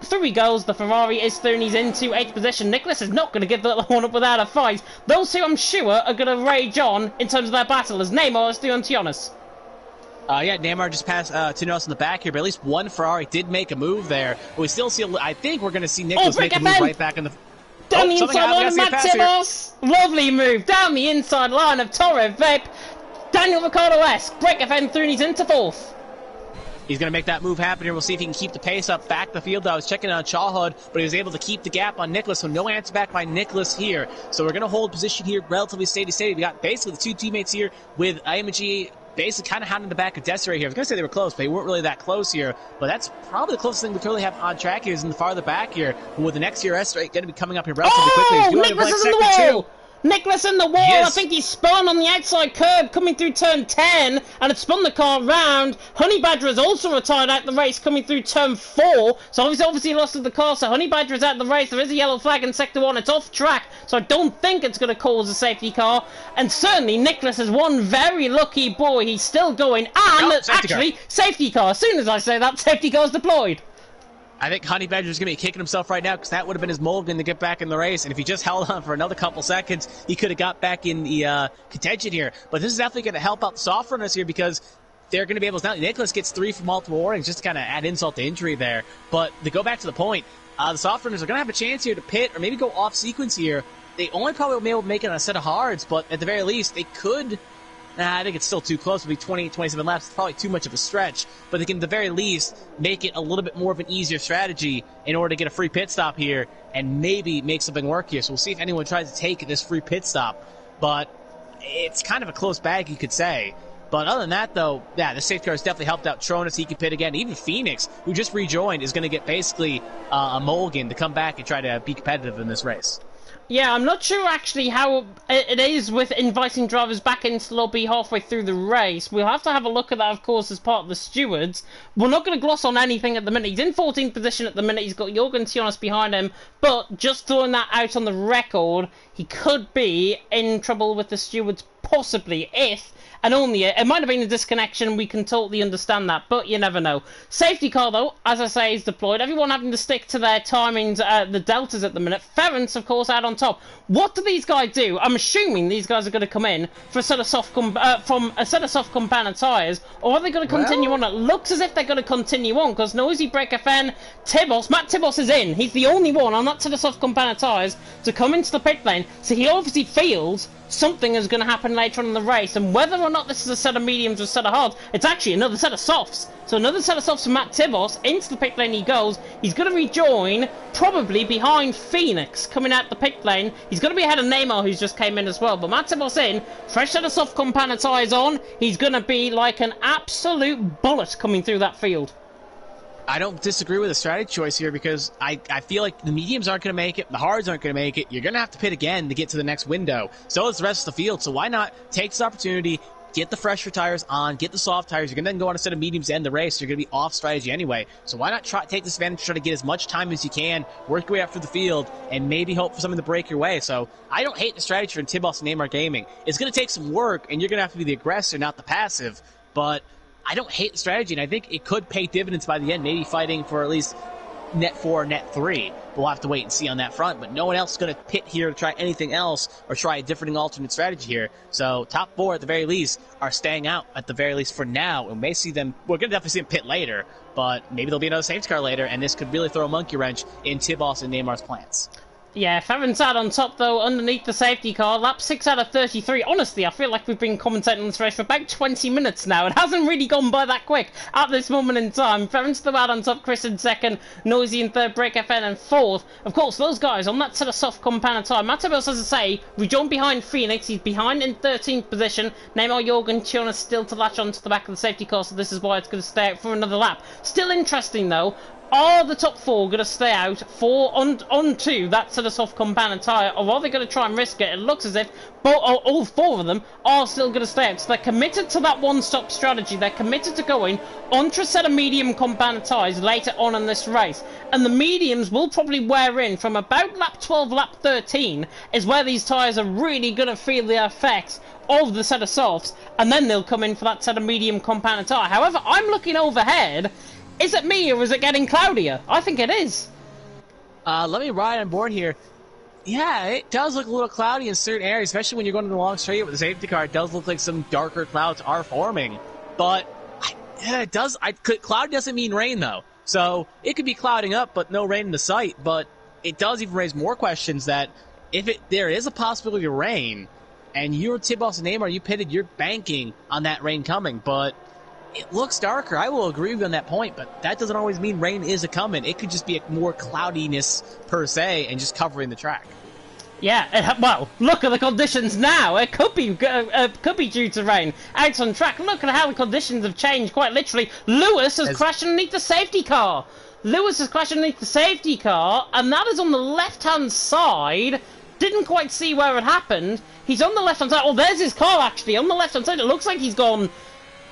Through he goes, the Ferrari is through, and he's into 8th position. Nicholas is not going to give that one up without a fight. Those two, I'm sure, are going to rage on in terms of their battle, as Neymar is doing Tionis. Yeah, Neymar just passed Tionis in the back here, but at least one Ferrari did make a move there. But we still see, I think we're going to see Nicholas make a move right back in the... Down the inside line of Matt Tibos. Lovely move. Down the inside line of Torre Vape. Daniel Ricciardo-esque. Break FN through, and he's into 4th. He's going to make that move happen here. We'll see if he can keep the pace up back the field. I was checking on Chahud, but he was able to keep the gap on Nicholas, so no answer back by Nicholas here. So we're going to hold position here relatively steady. We got basically the two teammates here with IMG basically kind of hounding the back of Desiree here. I was going to say they were close, but they weren't really that close here. But that's probably the closest thing we currently have on track here is in the farther back here. But with the next DRS rate going to be coming up here relatively quickly. Nicholas is in the wall! Nicholas in the wall, yes. I think he spun on the outside curb coming through turn 10, and it spun the car round. Honey Badger has also retired out the race coming through turn 4, so he's obviously lost to the car, so Honey Badger is out of the race. There is a yellow flag in sector 1, it's off track, so I don't think it's going to cause a safety car, and certainly Nicholas is one very lucky boy. He's still going, and safety car. As soon as I say that, safety car is deployed. I think Honey Badger is going to be kicking himself right now because that would have been his mulligan to get back in the race. And if he just held on for another couple seconds, he could have got back in the contention here. But this is definitely going to help out the soft runners here because they're going to be able to... Now, Nicholas gets 3 for multiple warnings just to kind of add insult to injury there. But to go back to the point, the soft runners are going to have a chance here to pit or maybe go off sequence here. They only probably will be able to make it on a set of hards, but at the very least, they could... I think it's still too close. It'll be 20, 27 laps. It's probably too much of a stretch. But they can, at the very least, make it a little bit more of an easier strategy in order to get a free pit stop here and maybe make something work here. So we'll see if anyone tries to take this free pit stop. But it's kind of a close bag, you could say. But other than that, though, yeah, the safety car has definitely helped out Tronus. He can pit again. Even Phoenix, who just rejoined, is going to get basically a mulligan to come back and try to be competitive in this race. Yeah, I'm not sure actually how it is with inviting drivers back into the lobby halfway through the race. We'll have to have a look at that, of course, as part of the stewards. We're not going to gloss on anything at the minute. He's in 14th position at the minute. He's got Jorgen Tionis behind him. But just throwing that out on the record, he could be in trouble with the stewards, possibly, if... and only it might have been a disconnection, we can totally understand that, but you never know. Safety car, though, as I say, is deployed. Everyone having to stick to their timings, the deltas at the minute. Ference, of course, out on top. What do these guys do? I'm assuming these guys are going to come in for a set of soft compound tyres, or are they going to continue on? It looks as if they're going to continue on, because Noisy Break FN, Tibos, Matt Tibos is in. He's the only one on that set of soft compound tyres to come into the pit lane, so he obviously feels something is going to happen later on in the race, and whether or not this is a set of mediums or a set of hards, it's actually another set of softs. So another set of softs for Matt Tibos. Into the pit lane he goes. He's going to rejoin, probably behind Phoenix, coming out the pit lane. He's going to be ahead of Neymar, who's just came in as well. But Matt Tibos in, fresh set of soft compound tyres on. He's going to be like an absolute bullet coming through that field. I don't disagree with the strategy choice here because I feel like the mediums aren't going to make it, the hards aren't going to make it. You're going to have to pit again to get to the next window. So is the rest of the field. So why not take this opportunity, get the fresher tires on, get the soft tires. You're going to then go on a set of mediums to end the race. You're going to be off strategy anyway. So why not take this advantage, try to get as much time as you can, work your way up through the field, and maybe hope for something to break your way. So I don't hate the strategy from Tibos and Neymar Gaming. It's going to take some work, and you're going to have to be the aggressor, not the passive. But I don't hate the strategy, and I think it could pay dividends by the end, maybe fighting for at least net 4 or net 3. We'll have to wait and see on that front, but no one else is going to pit here to try anything else or try a different alternate strategy here. So top 4 at the very least are staying out at the very least for now, and we may see them, we're going to definitely see them pit later, but maybe there'll be another safety car later, and this could really throw a monkey wrench in Tibos and Neymar's plans. Yeah, Ferran's out on top, though, underneath the safety car. Lap 6 out of 33. Honestly, I feel like we've been commentating on this race for about 20 minutes now. It hasn't really gone by that quick at this moment in time. Ferran's still out on top, Chris in second, Noisy in third, Break FN in fourth. Of course, those guys on that set of soft compound time. Matabos, as I say, rejoined behind Phoenix. He's behind in 13th position. Neymar, Jorgen, Chiona still to latch onto the back of the safety car, so this is why it's going to stay out for another lap. Still interesting, though. Are the top 4 going to stay out onto that sort of soft compound tyre, or are they going to try and risk it? It looks as if all 4 of them are still going to stay out. So they're committed to that one-stop strategy. They're committed to going onto a set of medium compound tyres later on in this race. And the mediums will probably wear in from about lap 12, lap 13, is where these tyres are really going to feel the effects of the set of softs, and then they'll come in for that set of medium compound tyre. However, I'm looking overhead. Is it me, or is it getting cloudier? I think it is. Let me ride on board here. Yeah, it does look a little cloudy in certain areas, especially when you're going to the long straight with the safety car. It does look like some darker clouds are forming. But it does. Cloud doesn't mean rain, though. So it could be clouding up, but no rain in the sight. But it does even raise more questions that if there is a possibility of rain, and you're Tibos and Neymar, you pitted, you're banking on that rain coming. But it looks darker. I will agree with you on that point, but that doesn't always mean rain is a coming. It could just be a more cloudiness per se and just covering the track. Yeah, well, look at the conditions now. It could be due to rain. Out on track, look at how the conditions have changed, quite literally. Lewis has crashed underneath the safety car. Lewis has crashed underneath the safety car, and that is on the left-hand side. Didn't quite see where it happened. He's on the left-hand side. Oh, there's his car, actually. On the left-hand side, it looks like he's gone.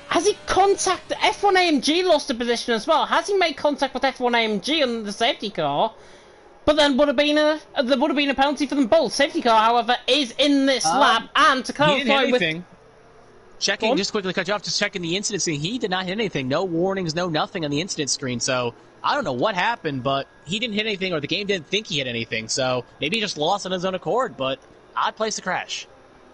Has he contacted F1 AMG? Lost a position as well. Has he made contact with F1 AMG on the safety car? But then there would have been a penalty for them both. Safety car, however, is in this lap, and to clarify, he didn't hit anything. Checking, just quickly cut you off, just checking the incident screen. He did not hit anything. No warnings, no nothing on the incident screen. So I don't know what happened, but he didn't hit anything, or the game didn't think he hit anything. So maybe he just lost on his own accord. But odd place to crash.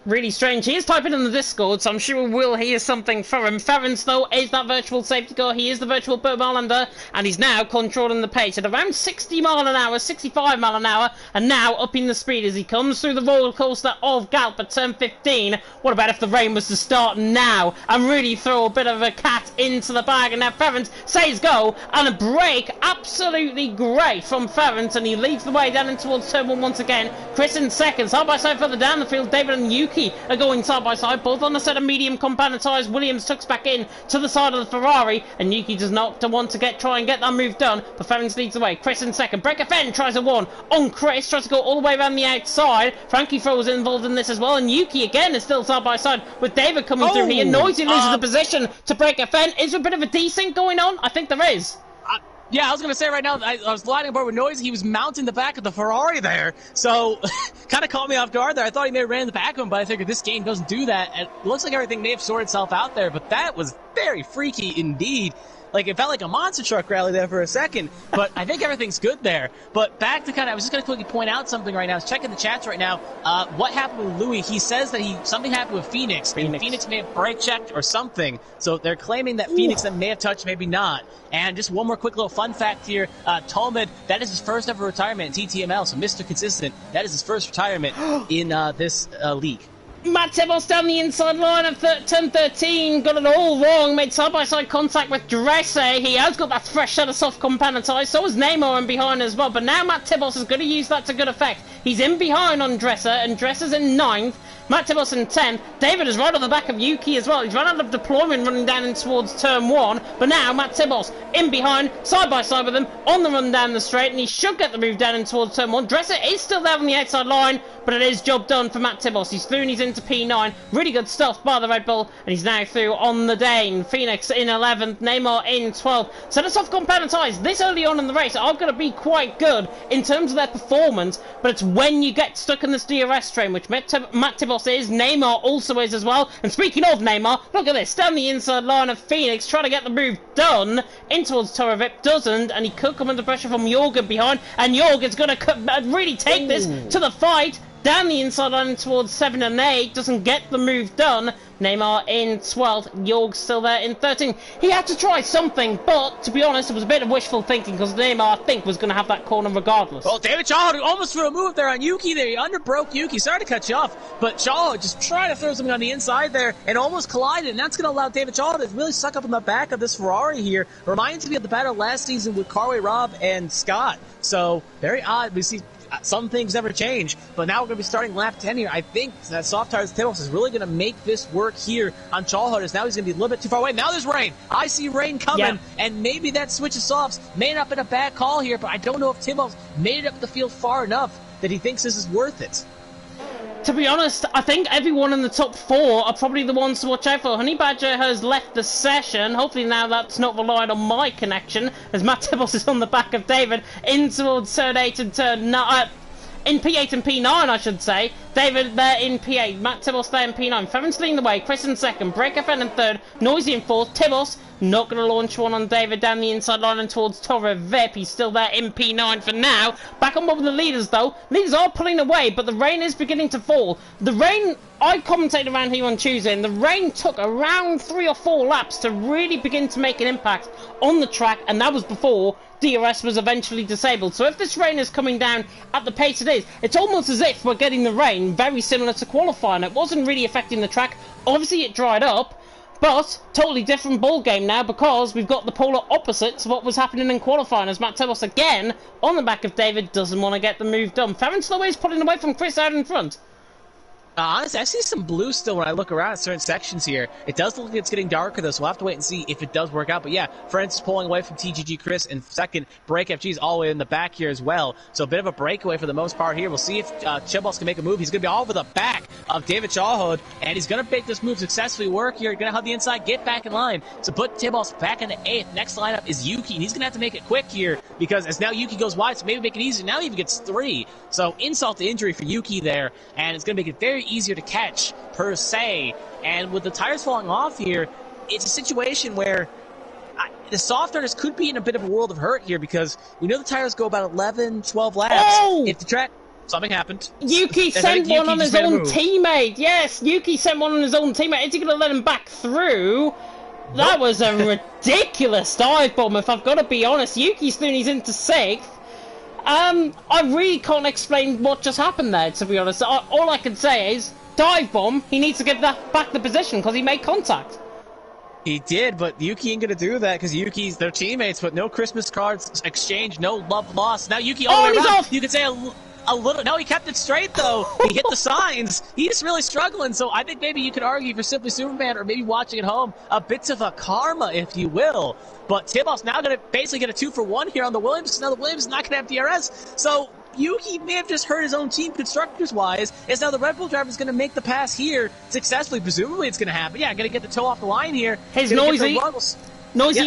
Really strange. He is typing in the Discord, so I'm sure we'll hear something from him. Ferrens, though, is that virtual safety car. He is the virtual Burmalander, and he's now controlling the pace at around 60 mile an hour, 65 mile an hour, and now upping the speed as he comes through the roller coaster of Galp at turn 15. What about if the rain was to start now and really throw a bit of a cat into the bag? And now Ferrens says go, and a break absolutely great from Ferrens, and he leads the way down in towards turn 1 once again. Chris in second, side by side further down the field. David and Yuki are going side by side, both on a set of medium compound tyres. Williams tucks back in to the side of the Ferrari, and Yuki does not want to try and get that move done, but Ferrens leads the way. Chris in second. Break FN tries a 1 on Chris, tries to go all the way around the outside. Frankie Fro's involved in this as well, and Yuki again is still side by side with David coming through here. Noisy loses the position to Break FN. Is there a bit of a desync going on? I think there is. Yeah, I was going to say right now, I was gliding aboard with Noisy. He was mounting the back of the Ferrari there. So, kind of caught me off guard there. I thought he may have ran in the back of him, but I figured this game doesn't do that. And it looks like everything may have sorted itself out there, but that was very freaky indeed. Like, it felt like a monster truck rally there for a second, but I think everything's good there. But back to I was just going to quickly point out something right now. I was checking the chats right now. What happened with Louis? He says that something happened with Phoenix. Phoenix may have brake checked or something. So they're claiming that Phoenix that may have touched, maybe not. And just one more quick little fun fact here. Talmud, that is his first ever retirement in TTML, so Mr. Consistent, that is his first retirement in this league. Matt Tibos down the inside line of turn 13, got it all wrong, made side-by-side contact with Dresser. He has got that fresh set of soft component tyres, so is Neymar in behind as well, but now Matt Tibos is going to use that to good effect. He's in behind on Dresser, and Dresser's in 9th. Matt Tibos in 10th. David is right on the back of Yuki as well. He's run out of deployment running down in towards turn 1. But now Matt Tibos in behind, side by side with him, on the run down the straight. And he should get the move down in towards turn 1. Dresser is still there on the outside line, but it is job done for Matt Tibos. He's through and he's into P9. Really good stuff by the Red Bull. And he's now through on the Dane. Phoenix in 11th. Neymar in 12th. So the soft compound tyres this early on in the race are going to be quite good in terms of their performance. But it's when you get stuck in this DRS train, which Matt Tibos is, Neymar also is as well. And speaking of Neymar, look at this, down the inside line of Phoenix, trying to get the move done in towards Torevip, doesn't, and he could come under pressure from Jorgen behind, and Jorgen's going to really take this to the fight. Down the inside line towards 7 and 8, doesn't get the move done. Neymar in 12th, Jorg still there in 13th. He had to try something, but to be honest, it was a bit of wishful thinking because Neymar, I think, was going to have that corner regardless. Well, David Shaw almost threw a move there on Yuki there. He underbroke Yuki. Sorry to cut you off, but Shaw just trying to throw something on the inside there and almost collided, and that's going to allow David Shaw to really suck up on the back of this Ferrari here. Reminds me of the battle last season with Carway Rob and Scott. So, very odd. We see some things never change, but now we're going to be starting lap 10 here. I think that soft tires Tibos is really going to make this work here on Chalhut. Now he's going to be a little bit too far away. Now there's rain. I see rain coming, and maybe that switch of softs may not have been a bad call here, but I don't know if Tibos made it up the field far enough that he thinks this is worth it. To be honest, I think everyone in the top 4 are probably the ones to watch out for. Honey Badger has left the session. Hopefully now that's not relying on my connection, as Matt Tibos is on the back of David in towards turn 8 and turn 9. In P8 and P9, I should say. David there in P8, Matt Tibos there in P9. Ferenc leading the way, Chris in 2nd, Break FN in 3rd, Noisy in 4th, Tibos not going to launch one on David down the inside line and towards Torre Vip. He's still there in P9 for now. Back on board with the leaders though. Leaders are pulling away, but the rain is beginning to fall. The rain, I commentated around here on Tuesday, and the rain took around 3 or 4 laps to really begin to make an impact on the track, and that was before DRS was eventually disabled. So if this rain is coming down at the pace it is, it's almost as if we're getting the rain very similar to qualifying. It wasn't really affecting the track. Obviously it dried up, but totally different ball game now because we've got the polar opposite to what was happening in qualifying, as Matt Tibos again on the back of David doesn't want to get the move done. Ferenc though is pulling away from Chris out in front. Honestly, I see some blue still when I look around at certain sections here. It does look like it's getting darker, though, so we'll have to wait and see if it does work out. But yeah, Ferenc is pulling away from TGG Chris in 2nd. Break FG is all the way in the back here as well. So a bit of a breakaway for the most part here. We'll see if Chibos can make a move. He's going to be all over the back of David Shawhood, and he's going to make this move successfully work here. Going to have the inside, get back in line. So put Tibos back into 8th. Next lineup is Yuki, and he's going to have to make it quick here because as now Yuki goes wide, so maybe make it easy. Now he even gets 3. So insult to injury for Yuki there, and it's going to make it very easier to catch per se. And with the tires falling off here, it's a situation where the soft tires could be in a bit of a world of hurt here because we know the tires go about 11, 12 laps. Oh! If the track... Something happened. Yuki sent one on his own teammate. Yes, Yuki sent one on his own teammate. Is he going to let him back through? That was a ridiculous dive bomb, if I've got to be honest. Yuki's through and he's into 6th. I really can't explain what just happened there, to be honest. All I can say is, dive bomb, he needs to get back the position because he made contact. He did, but Yuki ain't gonna do that because Yuki's their teammates, but no Christmas cards exchange, no love lost. Now Yuki all the way around. Off. You could say a little. No, he kept it straight though. He hit the signs. He's really struggling. So I think maybe you could argue for Simply Superman or maybe watching at home a bit of a karma, if you will. But Tibos now gonna basically get a 2-for-1 here on the Williams because now the Williams is not gonna have DRS. So Yuki may have just hurt his own team constructors-wise, as now the Red Bull driver is going to make the pass here successfully. Presumably it's going to happen. Yeah, going to get the toe off the line here. His Noisy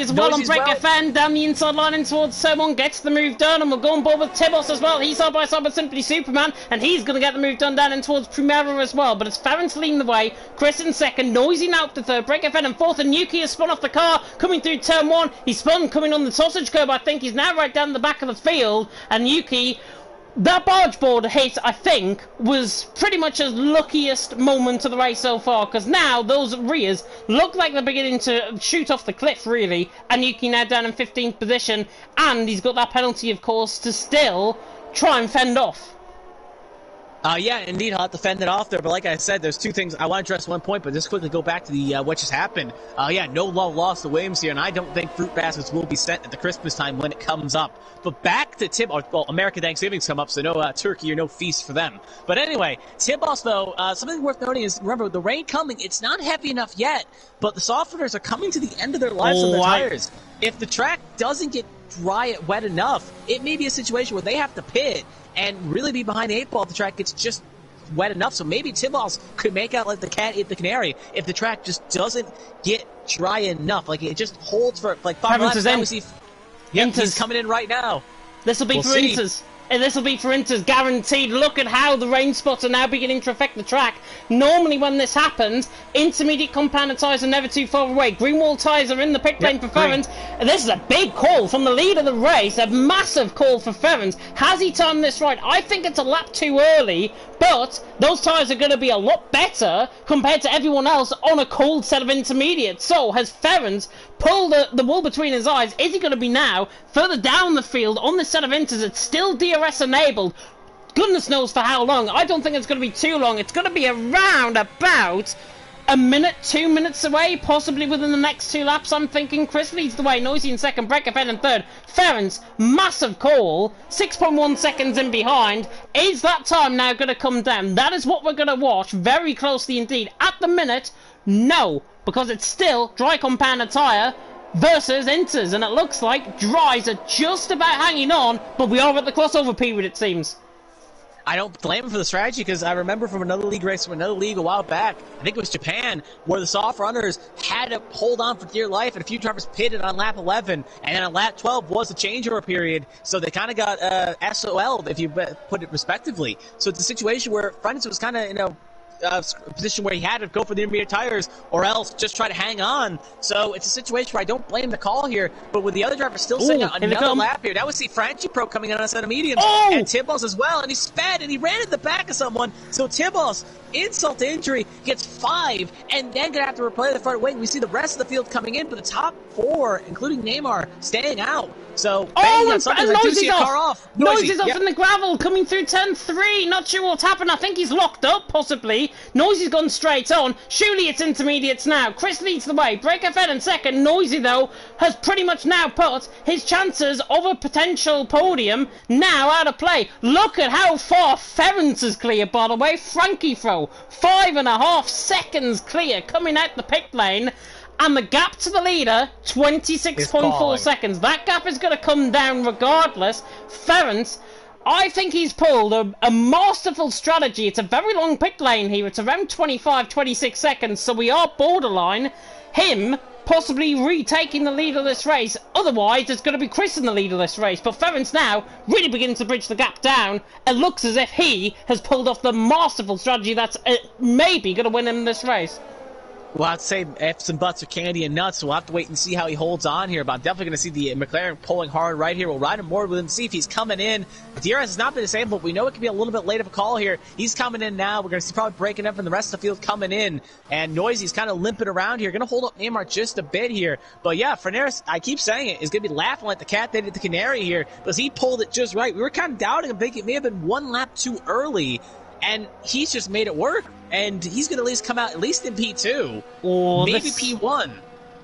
as well on Break FN, down the inside line in towards Sermon, gets the move done, and we'll go on board with Tibos as well. He's side by side with Simply Superman, and he's going to get the move done down in towards Primera as well. But it's Ferenc leading the way, Chris in 2nd, Noisy now up to 3rd, Break FN in 4th, and Yuki has spun off the car, coming through turn 1. He's spun, coming on the sausage curb, I think. He's now right down the back of the field, and Yuki... That barge board hit, I think, was pretty much his luckiest moment of the race so far, because now those rears look like they're beginning to shoot off the cliff, really, and Yuki now down in 15th position, and he's got that penalty, of course, to still try and fend off. Yeah, indeed, I'll have to fend it off there. But like I said, there's two things. I want to address one point, but just quickly go back to the what just happened. Yeah, no love lost to Williams here, and I don't think fruit baskets will be sent at the Christmas time when it comes up. But back to Tim. Well, American Thanksgiving's come up, so no turkey or no feast for them. But anyway, Tibos, though, something worth noting is, remember, the rain coming, it's not heavy enough yet, but the softeners are coming to the end of their lives on their tires. If the track doesn't get dry wet enough, it may be a situation where they have to pit and really be behind the 8 ball if the track gets just wet enough. So maybe Tibos could make out like the cat ate the canary if the track just doesn't get dry enough. Like, it just holds for like 5 laps. Now we see he's coming in right now. This will be for Inters. And this will be for Inters, guaranteed. Look at how the rain spots are now beginning to affect the track. Normally when this happens, intermediate compounded tyres are never too far away. Greenwall tyres are in the pit lane for Ferrand. And this is a big call from the lead of the race, a massive call for Ferrand. Has he timed this right? I think it's a lap too early, but those tyres are going to be a lot better compared to everyone else on a cold set of intermediates. So has Ferrand pulled the wool between his eyes? Is he going to be now further down the field on this set of Inters? It's still DRS enabled. Goodness knows for how long. I don't think it's going to be too long. It's going to be around about a minute, 2 minutes away, possibly within the next 2 laps. I'm thinking Chris leads the way, Noisy in second, Breckerfeld in third. Ferrand's massive call, 6.1 seconds in behind. Is that time now going to come down? That is what we're going to watch very closely indeed. At the minute, no, because it's still dry compounded tyre versus Inters, and it looks like dries are just about hanging on, but we are at the crossover period, it seems. I don't blame him for the strategy, because I remember from another league race from another league a while back, I think it was Japan, where the soft runners had to hold on for dear life, and a few drivers pitted on lap 11, and then on lap 12 was the changeover period, so they kind of got SOL'd, if you put it respectively. So it's a situation where Francis was kind of, a position where he had to go for the intermediate tires or else just try to hang on. So it's a situation where I don't blame the call here, but with the other driver still sitting on another lap here, now we see Franchi Pro coming in on a set of mediums and Tibos as well, and he sped and he ran at the back of someone. So Tibos, insult to injury, gets 5 and then gonna have to replay the front wing. We see the rest of the field coming in, but the top 4, including Neymar, staying out. So and Noisy's off. Noisy's off in the gravel, coming through turn 3. Not sure what's happened. I think he's locked up, possibly. Noisy's gone straight on. Surely it's intermediates now. Chris leads the way. Breckerfeld in second. Noisy, though, has pretty much now put his chances of a potential podium now out of play. Look at how far Ferrance is clear, by the way. Frankie Fro, 5.5 seconds clear, coming out the pit lane. And the gap to the leader, 26.4 seconds. That gap is going to come down regardless. Ferrance, I think he's pulled a masterful strategy. It's a very long pit lane here. It's around 25, 26 seconds. So we are borderline him possibly retaking the lead of this race. Otherwise, it's going to be Chris in the lead of this race. But Ferrance now really begins to bridge the gap down. It looks as if he has pulled off the masterful strategy that's maybe going to win him this race. Well, I'd say ifs and buts are candy and nuts, so we'll have to wait and see how he holds on here. But I'm definitely going to see the McLaren pulling hard right here. We'll ride him more with him, see if he's coming in. DRS has not been disabled, but we know it could be a little bit late of a call here. He's coming in now. We're going to see probably breaking up and the rest of the field coming in. And Noisy's kind of limping around here. Going to hold up Neymar just a bit here. But yeah, Frenaris, I keep saying it, is going to be laughing like the cat that ate the canary here because he pulled it just right. We were kind of doubting him, thinking it may have been 1 lap too early. And he's just made it work. And he's going to at least come out at least in P2. Maybe P1.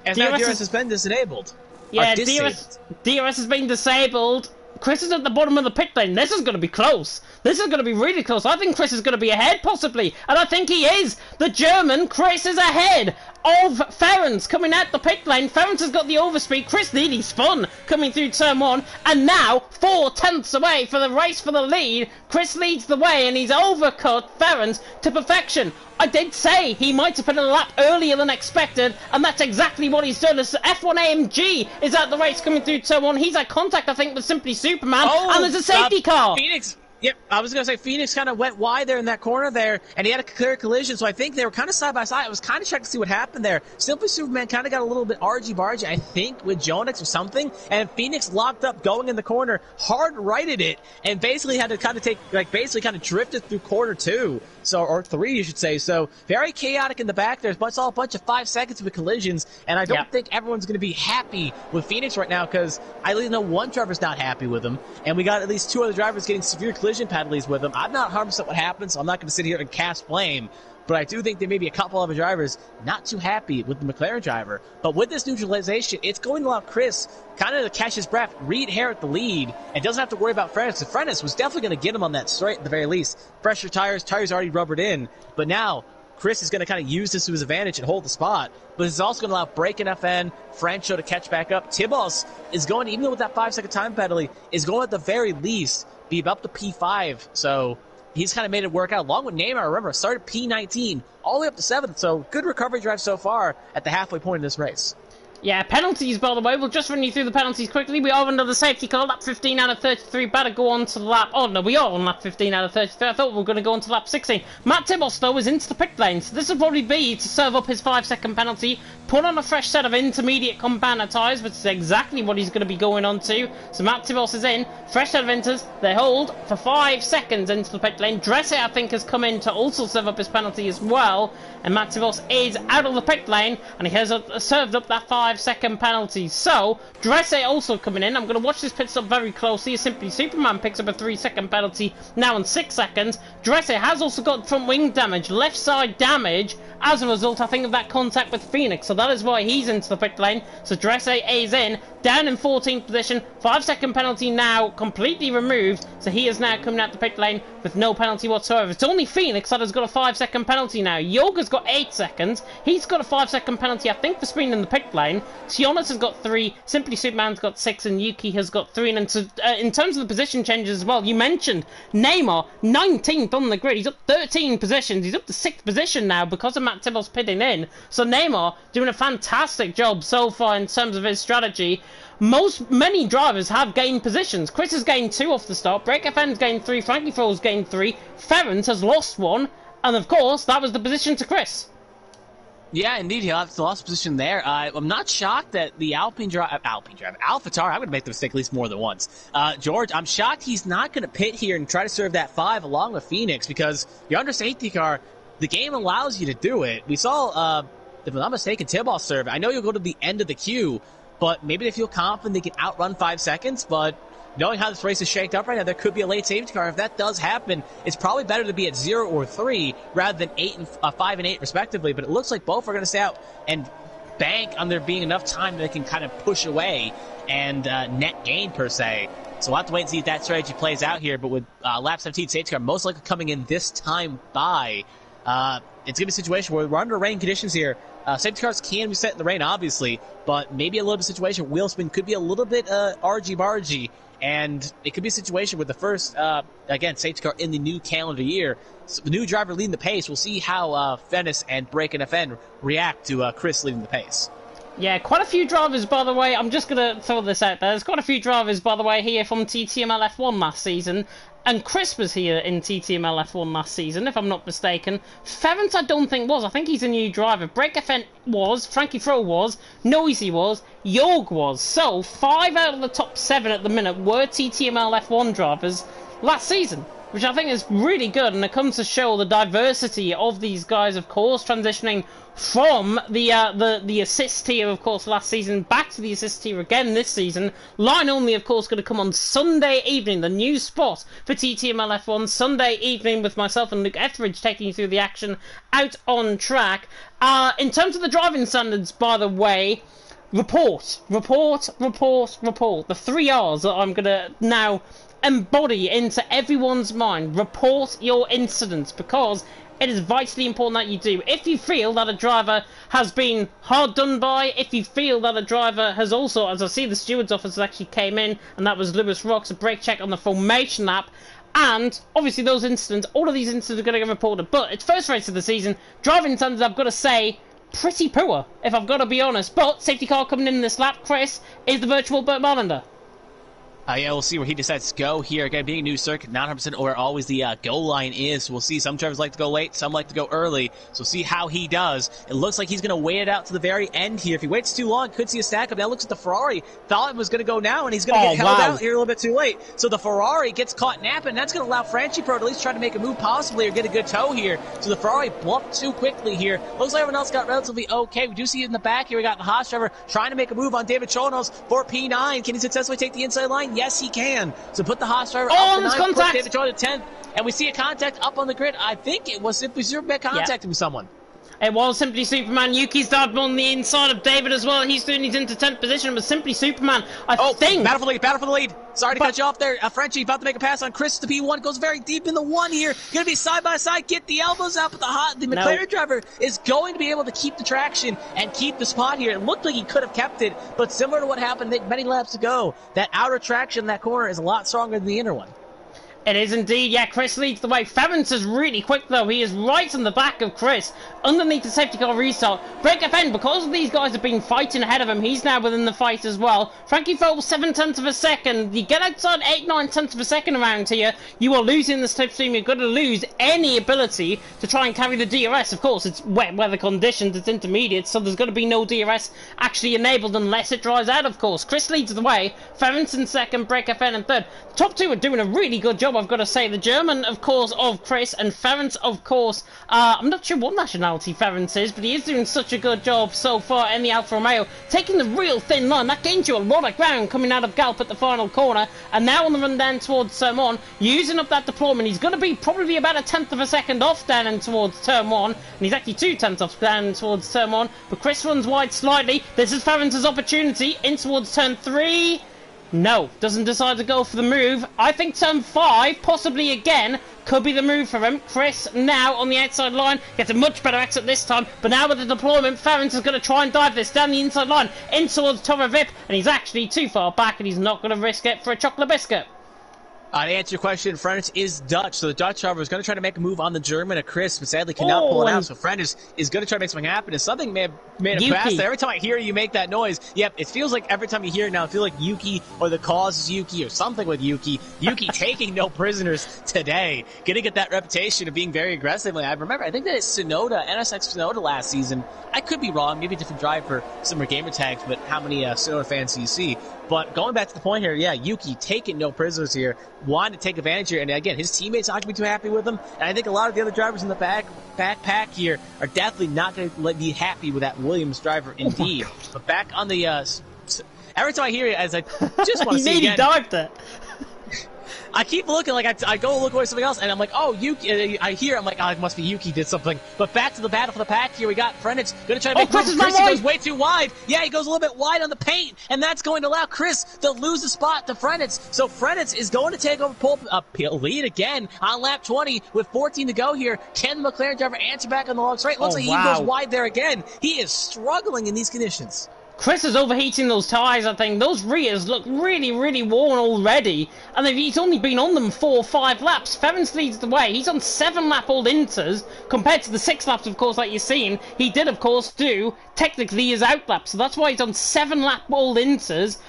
As now DRS has been disabled. Yeah, DRS has been disabled. Chris is at the bottom of the pit lane. This is going to be close. This is going to be really close. I think Chris is going to be ahead, possibly. And I think he is. The German, Chris, is ahead of Ferrance coming out the pit lane. Ferrance has got the overspeed. Chris nearly spun coming through turn 1. And now, 4 tenths away for the race for the lead. Chris leads the way and he's overcut Ferrance to perfection. I did say he might have put in a lap earlier than expected, and that's exactly what he's done. As F1 AMG is at the race coming through turn 1. He's at contact, I think, with Simply Superman, and there's a safety car. Phoenix. Yep, I was going to say Phoenix kind of went wide there in that corner there, and he had a clear collision, so I think they were kind of side by side. I was kind of checking to see what happened there. Simply Superman kind of got a little bit argy-bargy, I think, with Jonix or something, and Phoenix locked up going in the corner, hard righted it, and basically had to kind of take, basically kind of drifted through quarter 2. So, or 3, you should say. So, very chaotic in the back. There's all a bunch of 5 seconds with collisions, and I don't think everyone's going to be happy with Phoenix right now, because I at least know one driver's not happy with him, and we got at least 2 other drivers getting severe collisions collision penalties with him. I'm not 100% what happened, so I'm not going to sit here and cast blame. But I do think there may be a couple other drivers not too happy with the McLaren driver. But with this neutralization, it's going to allow Chris kind of to catch his breath, re-inherit the lead, and doesn't have to worry about Frennis. And Frennis was definitely going to get him on that straight at the very least. Fresher tires already rubbered in. But now, Chris is going to kind of use this to his advantage and hold the spot. But it's also going to allow Breakin' FN, Francho to catch back up. Tibos is going, even with that 5-second time penalty, is going at the very least be up to P5. So he's kind of made it work out, along with Neymar. Remember, started P19, all the way up to 7th, so good recovery drive so far at the halfway point in this race. Yeah, penalties, by the way. We'll just run you through the penalties quickly. We are under the safety car, lap 15 out of 33. Better go on to lap... Oh, no, we are on lap 15 out of 33. I thought we were going to go on to lap 16. Matt Tibos, though, is into the pit lane. So this will probably be to serve up his 5-second penalty, put on a fresh set of intermediate compound tyres, which is exactly what he's going to be going on to. So Matt Tibos is in. Fresh set of inters. They hold for 5 seconds into the pit lane. Dresse, I think, has come in to also serve up his penalty as well. And Matt Tibos is out of the pit lane, and he has served up that 5-second penalty. So, Dresse also coming in. I'm going to watch this pit stop very closely. Simply Superman picks up a 3-second penalty now in 6 seconds. Dresse has also got front wing damage, left side damage, as a result, I think, of that contact with Phoenix. So that is why he's into the pit lane. So Dresse is in, down in 14th position. 5-second penalty now completely removed. So he is now coming out the pit lane with no penalty whatsoever. It's only Phoenix that has got a 5-second penalty now. Yoga's got 8 seconds. He's got a 5-second penalty, I think, for speeding in the pit lane. Sionis has got 3. Simply Superman's got 6. And Yuki has got 3. And so, in terms of the position changes as well, you mentioned Neymar, 19th on the grid. He's up 13 positions. He's up to 6th position now because of Matt Tibos pitting in. So Neymar doing a fantastic job so far in terms of his strategy. Many drivers have gained positions. Chris has gained 2 off the start. Break FN's gained 3. Frankie Froll's gained 3. Ferrens has lost 1. And of course, that was the position to Chris. Yeah, indeed, he lost position there. I'm not shocked that the AlphaTauri, I'm going to make the mistake at least more than once. George, I'm shocked he's not going to pit here and try to serve that 5 along with Phoenix, because you're under safety car. The game allows you to do it. We saw, if I'm not mistaken, Tibos serve. I know you'll go to the end of the queue, but maybe they feel confident they can outrun 5 seconds, but knowing how this race is shaped up right now, there could be a late safety car. If that does happen, it's probably better to be at 0 or 3 rather than 5 and 8 respectively. But it looks like both are going to stay out and bank on there being enough time that they can kind of push away and net gain per se. So we'll have to wait and see if that strategy plays out here. But with lap 17 safety car most likely coming in this time by, it's going to be a situation where we're under rain conditions here. Safety cars can be set in the rain, obviously, but maybe a little bit of situation wheel spin could be a little bit argy-bargy. And it could be a situation with the first, again, safety car in the new calendar year. So the new driver leading the pace. We'll see how Fennis and Breakin' FN react to Chris leading the pace. Yeah, quite a few drivers, by the way. I'm just going to throw this out there. There's quite a few drivers, by the way, here from TTML F1 last season. And Chris was here in TTML F1 last season, if I'm not mistaken. Ferrens, I don't think was. I think he's a new driver. Break FN was. Frankie Froll was. Noisy was. Jorg was. So, 5 out of the top 7 at the minute were TTML F1 drivers last season, which I think is really good. And it comes to show the diversity of these guys, of course, transitioning from the assist tier, of course, last season back to the assist tier again this season. Line only, of course, going to come on Sunday evening, the new spot for TTML F1, Sunday evening with myself and Luke Etheridge taking you through the action out on track. In terms of the driving standards, by the way, report. The 3 R's that I'm going to now embody into everyone's mind. Report your incidents, because it is vitally important that you do. If you feel that a driver has been hard done by, if you feel that a driver has also, as I see the steward's office actually came in, and that was Lewis Rock's a brake check on the formation lap, and obviously those incidents, all of these incidents are going to get reported. But it's first race of the season. Driving standards, I've got to say, pretty poor, if I've got to be honest. But safety car coming in this lap, Chris, is the virtual Burt Marlander. Yeah, we'll see where he decides to go here. Again, being a new circuit, not 100% where always the goal line is. We'll see. Some drivers like to go late, some like to go early. So we'll see how he does. It looks like he's going to wait it out to the very end here. If he waits too long, could see a stack up. Now looks at the Ferrari. Thought it was going to go now, and he's going to get held out here a little bit too late. So the Ferrari gets caught napping, and that's going to allow Franchi Pro to at least try to make a move possibly or get a good tow here. So the Ferrari bluffed too quickly here. Looks like everyone else got relatively okay. We do see it in the back here. We got the Haas driver trying to make a move on David Chonos for P9. Can he successfully take the inside line? can? Yes, he can. So put the Haas driver Oh, up there's to 9th, put contact! David Joy to 10th, and we see a contact up on the grid. I think it was simply Superman contacting with someone. It was Simply Superman. Yuki's dive on the inside of David as well. He's doing his into 10th position with Simply Superman. I think... Battle for the lead. Sorry to cut you off there. Frenchie about to make a pass on Chris. The P1 goes very deep in the 1 here. Gonna be side by side. Get the elbows up. But the McLaren driver is going to be able to keep the traction and keep the spot here. It looked like he could have kept it, but similar to what happened many laps ago, that outer traction in that corner is a lot stronger than the inner one. It is indeed, yeah. Chris leads the way. Ference is really quick, though. He is right on the back of Chris, underneath the safety car restart. Break FN, because these guys have been fighting ahead of him, he's now within the fight as well. Frankie Fogle, 7/10 of a second. You get outside 8-9 of a second around here, you are losing the slipstream. You're going to lose any ability to try and carry the DRS. Of course, it's wet weather conditions, it's intermediate, so there's going to be no DRS actually enabled unless it dries out, of course. Chris leads the way. Ference in second, Break FN in third. The top two are doing a really good job, I've got to say. The German, of course, of Chris, and Ference, of course, I'm not sure what nationality Ference is, but he is doing such a good job so far in the Alfa Romeo, taking the real thin line. That gains you a lot of ground coming out of Galp at the final corner, and now on the run down towards turn 1, using up that deployment. He's going to be probably about 1/10 of a second off down and towards turn 1, and he's actually 2/10 off down towards turn 1, but Chris runs wide slightly. This is Ference's opportunity in towards turn 3. No, doesn't decide to go for the move. I think turn 5, possibly again, could be the move for him. Chris now on the outside line, gets a much better exit this time, but now with the deployment, Ference is going to try and dive this down the inside line, in towards Torre Vip, and he's actually too far back, and he's not going to risk it for a chocolate biscuit. To answer your question, Ference is Dutch, so the Dutch driver is going to try to make a move on the German at Chris, but sadly cannot pull it out, so Ference is going to try to make something happen, and something may have made a pass there. Every time I hear you make that noise, yep, it feels like every time you hear it now, I feel like Yuki, or the cause is Yuki, or something with Yuki. Yuki taking no prisoners today, going to get that reputation of being very aggressive. I remember, I think that it's Sonoda, NSX Sonoda last season. I could be wrong, maybe a different driver, similar gamer tags, but how many Sonoda fans do you see? But going back to the point here, yeah, Yuki taking no prisoners here, wanting to take advantage here, and again, his teammates aren't going to be too happy with him, and I think a lot of the other drivers in the backpack here are definitely not going to be happy with that Williams driver indeed. But back on the, every time I hear it, as I just want to see again. He dived it. I keep looking, like, I go look away something else, and I'm like, oh, Yuki, I hear, I'm like, oh, it must be Yuki did something. But back to the battle for the pack here, we got Ference going to try to make Chris goes way too wide. Yeah, he goes a little bit wide on the paint, and that's going to allow Chris to lose the spot to Ference. So Ference is going to take over lead again on lap 20 with 14 to go here. Can the McLaren driver answer back on the long straight? Looks like he goes wide there again. He is struggling in these conditions. Chris is overheating those tyres, I think. Those rears look really, really worn already. And he's only been on them 4 or 5 laps. Ference leads the way. He's on 7-lap-old inters, compared to the 6 laps, of course, like you've seen. He did, of course, do, technically, his outlap. So that's why he's on 7-lap-old inters.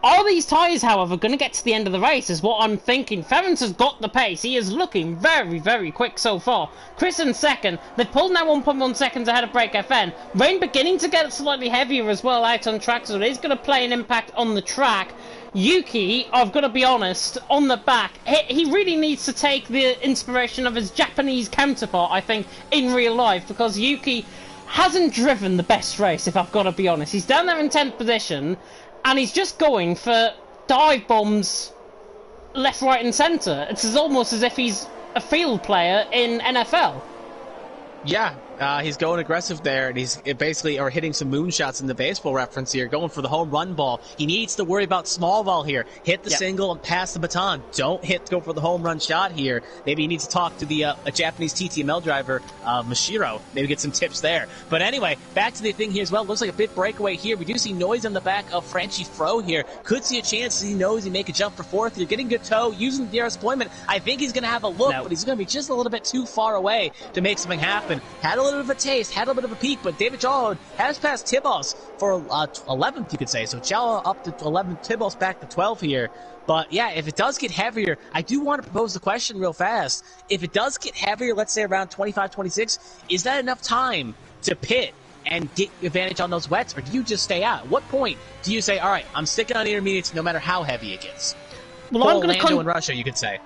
Are these tyres, however, going to get to the end of the race, is what I'm thinking. Ference has got the pace. He is looking very, very quick so far. Chris in second. They've pulled now 1.1 seconds ahead of Break FN. Rain beginning to get slightly heavier as well out on track, so it is going to play an impact on the track. Yuki, I've got to be honest, on the back, he really needs to take the inspiration of his Japanese counterpart, I think, in real life, because Yuki hasn't driven the best race, if I've got to be honest. He's down there in 10th position, and he's just going for dive bombs left, right and centre. It's almost as if he's a field player in NFL. Yeah, he's going aggressive there, and he's basically hitting some moonshots in the baseball reference here, going for the home run ball. He needs to worry about small ball here. Hit the single and pass the baton. Don't go for the home run shot here. Maybe he needs to talk to the a Japanese TTML driver, Mashiro. Maybe get some tips there. But anyway, back to the thing here as well. Looks like a bit breakaway here. We do see noise on the back of Franchi Fro here. Could see a chance he knows he make a jump for 4th. You're getting good toe, using the DRS deployment. I think he's going to have a look, but he's going to be just a little bit too far away to make something happen. Had a little bit of a taste, had a little bit of a peek, but David Jolod has passed Tibos for 11th, you could say. So Chow up to 11th, Tibos back to 12 here. But yeah, if it does get heavier, I do want to propose the question real fast. If it does get heavier, let's say around 25, 26, is that enough time to pit and get advantage on those wets, or do you just stay out? At what point do you say, all right, I'm sticking on the intermediates no matter how heavy it gets? Well, I'm going to in Russia, you could say.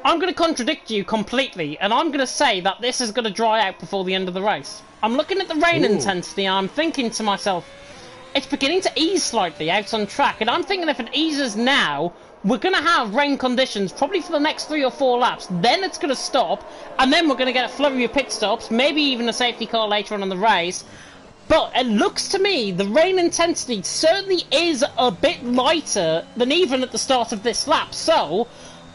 I'm going to contradict you completely, and I'm going to say that this is going to dry out before the end of the race. I'm looking at the rain intensity, and I'm thinking to myself, it's beginning to ease slightly out on track, and I'm thinking if it eases now, we're going to have rain conditions probably for the next 3 or 4 laps. Then it's going to stop, and then we're going to get a flurry of pit stops, maybe even a safety car later on in the race. But it looks to me the rain intensity certainly is a bit lighter than even at the start of this lap. So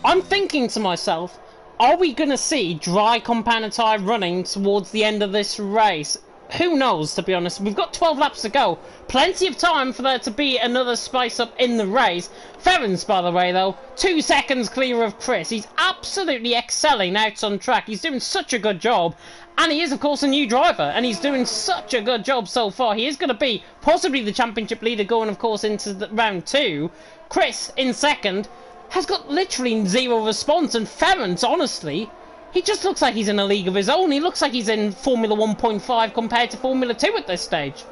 I'm thinking to myself, are we going to see dry compounded tyre running towards the end of this race? Who knows, to be honest. We've got 12 laps to go. Plenty of time for there to be another spice up in the race. Ferrens, by the way, though, 2 seconds clear of Chris. He's absolutely excelling out on track. He's doing such a good job. And he is, of course, a new driver. And he's doing such a good job so far. He is going to be possibly the championship leader going, of course, into round 2. Chris, in second, has got literally 0 response. And Ferrens, honestly, he just looks like he's in a league of his own. He looks like he's in Formula 1.5 compared to Formula 2 at this stage.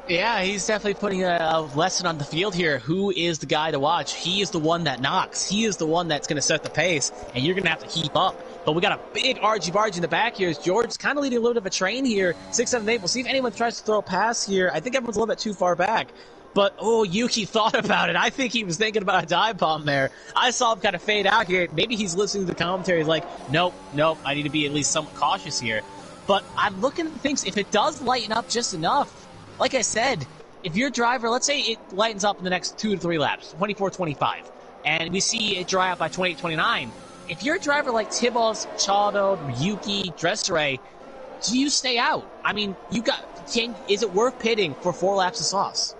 Yeah, he's definitely putting a lesson on the field here. Who is the guy to watch? He is the one that knocks. He is the one that's going to set the pace, and you're going to have to keep up. But we got a big argy-bargy in the back here. George's kind of leading a little bit of a train here. 6, 7, 8. We'll see if anyone tries to throw a pass here. I think everyone's a little bit too far back. But, oh, Yuki thought about it. I think he was thinking about a dive bomb there. I saw him kind of fade out here. Maybe he's listening to the commentary. He's like, nope, I need to be at least somewhat cautious here. But I'm looking at things. If it does lighten up just enough, like I said, if your driver, let's say it lightens up in the next 2 to 3 laps, 24, 25, and we see it dry out by 28, 29, if you're a driver like Tibos, Chado, Yuki, Dressere, do you stay out? I mean, is it worth pitting for 4 laps of sauce?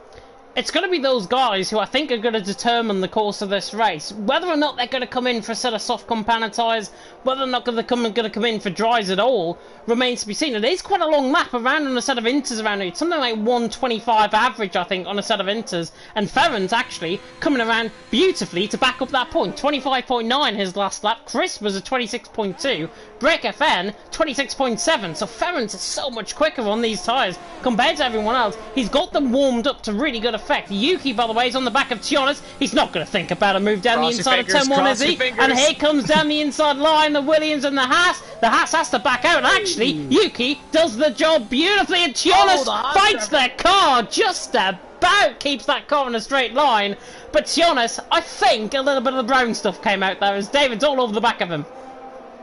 It's going to be those guys who I think are going to determine the course of this race. Whether or not they're going to come in for a set of soft compounded tyres, whether or not they're going to come in for dries at all, remains to be seen. It is quite a long lap around on a set of inters around here. It's something like 125 average, I think, on a set of inters. And Ferrens actually coming around beautifully to back up that point. 25.9 his last lap. Chris was a 26.2. Break FN, 26.7. So Ferrens is so much quicker on these tyres compared to everyone else. He's got them warmed up to really good effect. Yuki, by the way, is on the back of Tionas. He's not going to think about a move down the inside of turn 1, is he? And here comes down the inside line the Williams and the Haas. The Haas has to back out. And actually, Yuki does the job beautifully. And Tionas fights their car just about, keeps that car in a straight line. But Tionas, I think a little bit of the brown stuff came out there as David's all over the back of him.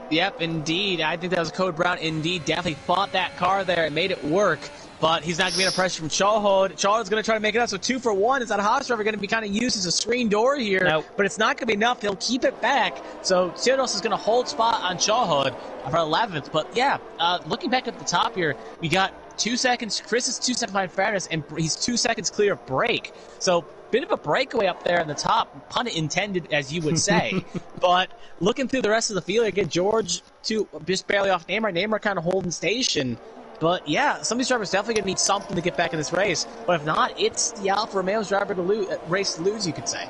Yep, indeed. I think that was Code Brown. Indeed, definitely fought that car there and made it work. But he's not going to be under pressure from Chahod. Chahod's going to try to make it up. So 2 for 1. Is that Haas driver going to be kind of used as a screen door here? Nope. But it's not going to be enough. He'll keep it back. So Siodos is going to hold spot on Chahod for 11th. But yeah, looking back at the top here, we got 2 seconds. Chris is 2 seconds behind Fairness, and he's 2 seconds clear of break. So bit of a breakaway up there in the top, pun intended, as you would say. But looking through the rest of the field, again, George just barely off Neymar. Neymar kind of holding station. But yeah, some of these drivers definitely going to need something to get back in this race. But if not, it's the Alfa Romeo's driver to lose, you could say.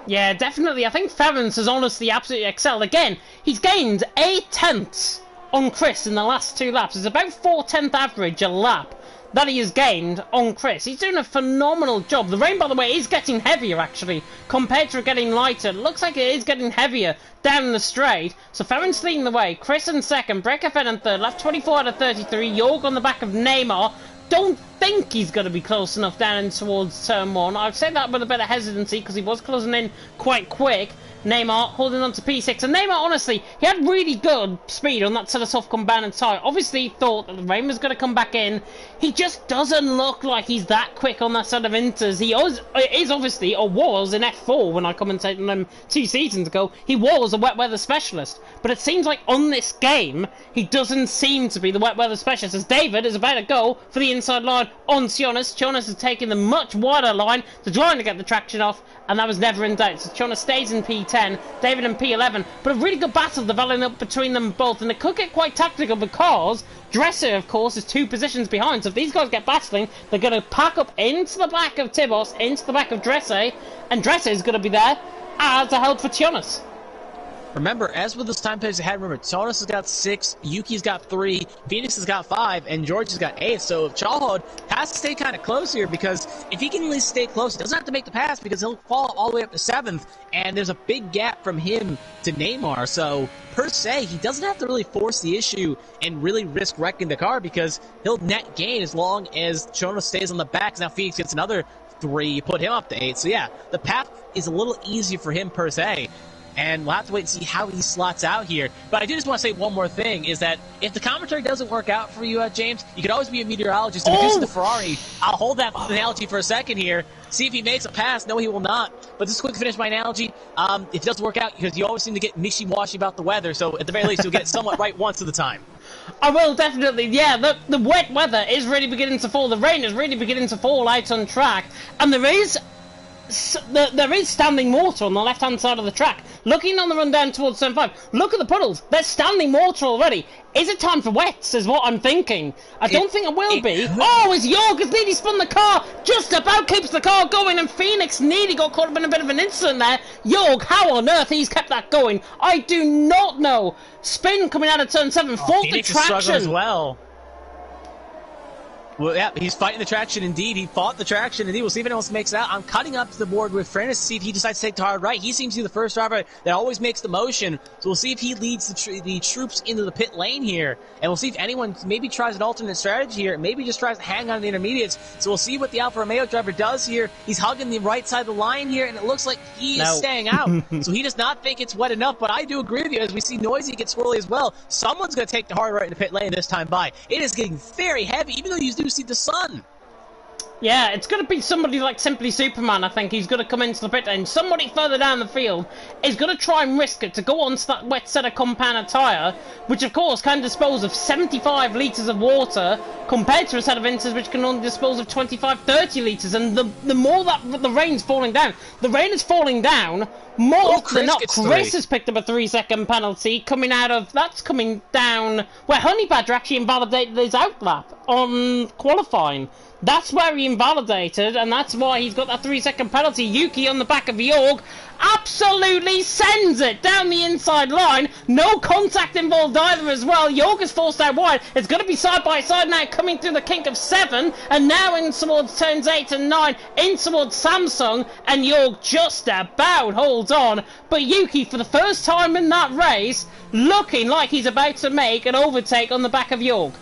Yeah, definitely. I think Ferrens has honestly absolutely excelled. Again, he's gained 8 tenths on Chris in the last 2 laps. It's about 4/10 average a lap that he has gained on Chris. He's doing a phenomenal job. The rain, by the way, is getting heavier, actually, compared to it getting lighter. It looks like it is getting heavier down the straight. So Ferrens leading the way. Chris in second. Brecker in third. Left 24 out of 33. Jorg on the back of Neymar. Don't think he's going to be close enough down in towards turn 1. I'd say that with a bit of hesitancy because he was closing in quite quick. Neymar holding on to P6, and Neymar, honestly, he had really good speed on that set of soft compounded tyre. Obviously, he thought that the rain was going to come back in. He just doesn't look like he's that quick on that set of inters. He is obviously, or was, in F4 when I commentated on him 2 seasons ago. He was a wet weather specialist, but it seems like on this game, he doesn't seem to be the wet weather specialist, as David is about to go for the inside line on Sionis. Sionis is taking the much wider line to try and get the traction off, and that was never in doubt. So Sionis stays in P10, David in P11, but a really good battle developing up between them both, and it could get quite tactical because Dresser, of course, is 2 positions behind. So if these guys get battling, they're going to pack up into the back of Tibos, into the back of Dresser, and Dresser is going to be there as a help for Tionas. Remember, as with those time penalties ahead, remember, Jonas has got 6, Yuki's got 3, Phoenix has got 5, and George has got 8. So Chahod has to stay kind of close here, because if he can at least stay close, he doesn't have to make the pass, because he'll fall all the way up to 7th, and there's a big gap from him to Neymar. So, per se, he doesn't have to really force the issue and really risk wrecking the car, because he'll net gain as long as Jonas stays on the back. Now Phoenix gets another 3, you put him up to 8. So yeah, the path is a little easier for him, per se. And we'll have to wait and see how he slots out here. But I do just want to say one more thing, is that if the commentary doesn't work out for you, James, you could always be a meteorologist and reduce the Ferrari. I'll hold that analogy for a second here. See if he makes a pass. No, he will not. But just quick finish my analogy. If it doesn't work out, because you always seem to get mishy-washy about the weather, so at the very least, you'll get it somewhat right once at a time. I will, definitely. Yeah, the wet weather is really beginning to fall. The rain is really beginning to fall out on track. And there is standing water on the left-hand side of the track. Looking on the run down towards Turn 5, look at the puddles. There's standing water already. Is it time for wets, is what I'm thinking. I don't think it will be. Oh, as Jorg has nearly spun the car. Just about keeps the car going, and Phoenix nearly got caught up in a bit of an incident there. Jorg, how on earth he's kept that going, I do not know. Spin coming out of Turn 7, fault the traction. As well. Well, yeah, he's fighting the traction indeed. He fought the traction indeed. We'll see if anyone else makes it out. I'm cutting up to the board with Francis to see if he decides to take the hard right. He seems to be the first driver that always makes the motion. So we'll see if he leads the troops into the pit lane here. And we'll see if anyone maybe tries an alternate strategy here. Maybe just tries to hang on to the intermediates. So we'll see what the Alfa Romeo driver does here. He's hugging the right side of the line here, and it looks like he is staying out. So he does not think it's wet enough, but I do agree with you. As we see Noisy get swirly as well, someone's going to take the hard right in the pit lane this time by. It is getting very heavy, even though you do see the sun. Yeah, it's going to be somebody like Simply Superman, I think. He's going to come into the pit lane. Somebody further down the field is going to try and risk it to go on to that wet set of compound tyre, which of course can dispose of 75 litres of water compared to a set of Inters which can only dispose of 25-30 litres. And the more that the rain's falling down, the rain is falling down, more often than not, Chris has picked up a 3-second penalty coming out of, that's coming down where Honey Badger actually invalidated his outlap on qualifying. That's where he invalidated, and that's why he's got that 3-second penalty. Yuki on the back of Jorg absolutely sends it down the inside line. No contact involved either as well. Jorg is forced out wide. It's going to be side by side now, coming through the kink of 7, and now in towards turns 8 and 9, in towards Samsung, and Jorg just about holds on. But Yuki, for the first time in that race, looking like he's about to make an overtake on the back of Jorg.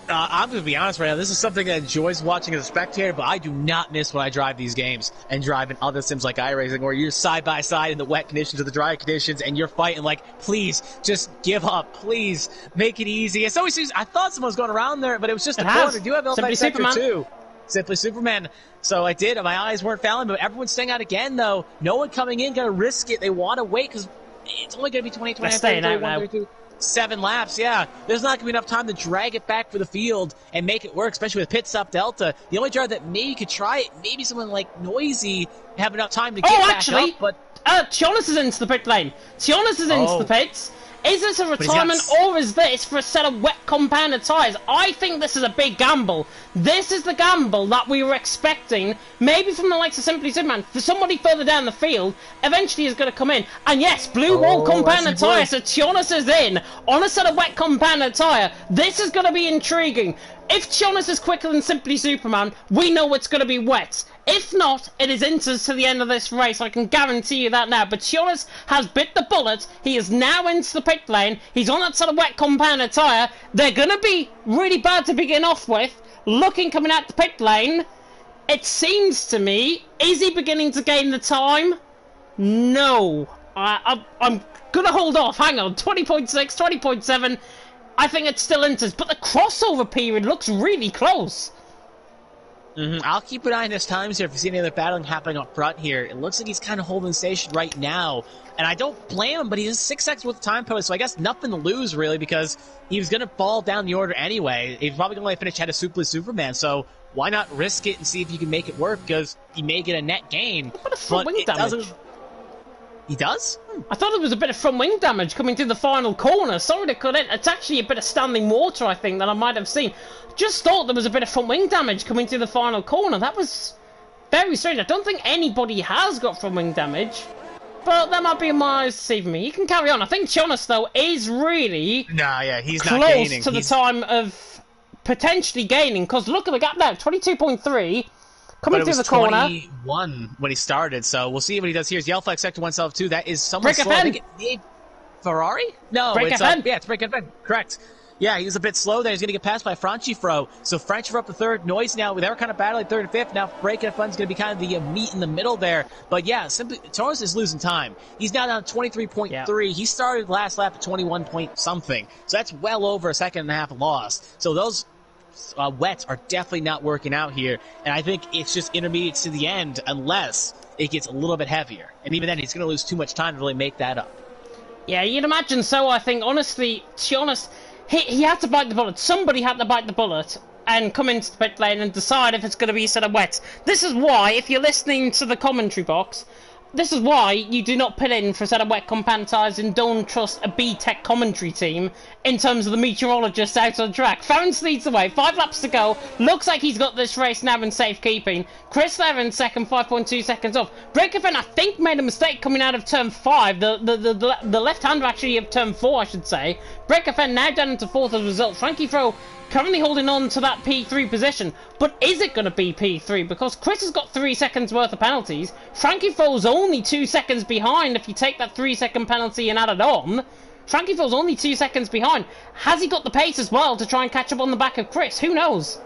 I'm going to be honest right now, this is something that I enjoy watching as a spectator, but I do not miss when I drive these games and drive in other sims like iRacing, where you're side by side in the wet conditions or the dry conditions, and you're fighting like, please, just give up, please, make it easy. It's always seems, I thought someone was going around there, but it was just a corner. Do you have L5 sector too? Simply Superman. So I did, my eyes weren't failing, but everyone's staying out again though. No one coming in, going to risk it. They want to wait, because it's only going to be 20, 32. 7 laps, yeah. There's not going to be enough time to drag it back for the field and make it work, especially with pit stop delta. The only driver that maybe could try it, maybe someone like Noisy, have enough time to get back up, but... Tionis is into the pit lane. Tionis is into the pits. Is this a retirement, or is this for a set of wet compounded tyres? I think this is a big gamble. This is the gamble that we were expecting, maybe from the likes of Simply Superman. For somebody further down the field, eventually is going to come in. And yes, blue wall compounded tyre, so Tionis is in on a set of wet compounded tyre. This is going to be intriguing. If Tionis is quicker than Simply Superman, we know it's going to be wet. If not, it is Inters to the end of this race. I can guarantee you that now. But Tionis has bit the bullet. He is now into the pit lane. He's on that sort of wet compounded tyre. They're going to be really bad to begin off with. Looking coming out the pit lane. It seems to me, is he beginning to gain the time? No. I'm going to hold off. Hang on. 20.6, 20.7. I think it's still Inters. But the crossover period looks really close. I'll keep an eye on his times here if you see any other battling happening up front here. It looks like he's kind of holding station right now. And I don't blame him, but he has 6 seconds with the time penalty, so I guess nothing to lose, really, because he was going to fall down the order anyway. He's probably going to finish ahead of Super Superman, so why not risk it and see if you can make it work, because he may get a net gain. What a front wing damage. He does? I thought it was a bit of front wing damage coming through the final corner. Sorry to cut in. It's actually a bit of standing water, I think, that I might have seen. Just thought there was a bit of front wing damage coming through the final corner. That was very strange. I don't think anybody has got front wing damage. But that might be my eyes deceiving me. He can carry on. I think Jonas, though, is really he's close not gaining. to the time of potentially gaining. Because look at the gap now, 22.3. Coming through the corner. 21 when he started, so we'll see what he does here. It's Yellow Flag Sector 172. That is somewhat Break slow. FM. Ferrari? No, Break it's FM. yeah, it's Break FM. Correct. Yeah, he was a bit slow there. He's going to get passed by Francifro. So Francifro up the third. Noise now. They were kind of battling third and fifth. Now Break FM is going to be kind of the meat in the middle there. But yeah, simply Torres is losing time. He's now down to 23.3. Yeah. He started last lap at 21 point something. So that's well over a second and a half lost. So those wets are definitely not working out here. And I think it's just intermediate to the end unless it gets a little bit heavier. And even then, he's going to lose too much time to really make that up. Yeah, you'd imagine so, I think. Honestly, to be honest, he had to bite the bullet. Somebody had to bite the bullet and come into the pit lane and decide if it's going to be a set of wets. This is why, if you're listening to the commentary box, this is why you do not put in for a set of wet compound tyres and don't trust a B-Tech commentary team in terms of the meteorologists out on track. Farrens leads the way, 5 laps to go. Looks like he's got this race now in safekeeping. Chris there in second, 5.2 seconds off. Breakerfen, I think, made a mistake coming out of turn 5. The left-hander actually of turn 4, I should say. Breakerfen now down into 4th as a result. Frankie Fro currently holding on to that P3 position, but is it going to be P3? Because Chris has got 3 seconds worth of penalties. Frankie Fo's only 2 seconds behind if you take that 3-second penalty and add it on. Frankie Fo's only 2 seconds behind. Has he got the pace as well to try and catch up on the back of Chris? Who knows?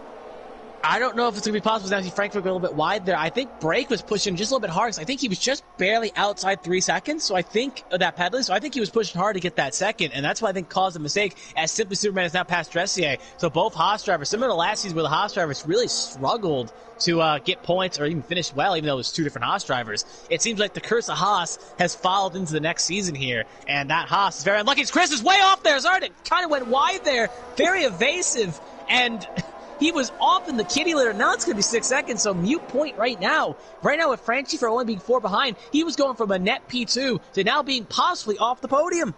I don't know if it's going to be possible. Now see Frankfurt a little bit wide there. I think Brake was pushing just a little bit hard. So I think he was just barely outside 3 seconds. So I think that penalty. So I think he was pushing hard to get that second, and that's why I think caused a mistake. As Simply Superman has now passed Dressier. So both Haas drivers, similar to last season, where the Haas drivers really struggled to get points or even finish well, even though it was 2 different Haas drivers. It seems like the curse of Haas has followed into the next season here, and that Haas is very unlucky. Chris is way off there. Sorry, it kind of went wide there. Very evasive, and he was off in the kitty litter. Now it's going to be 6 seconds, so mute point right now. Right now with Franchi for only being 4 behind, he was going from a net P2 to now being possibly off the podium.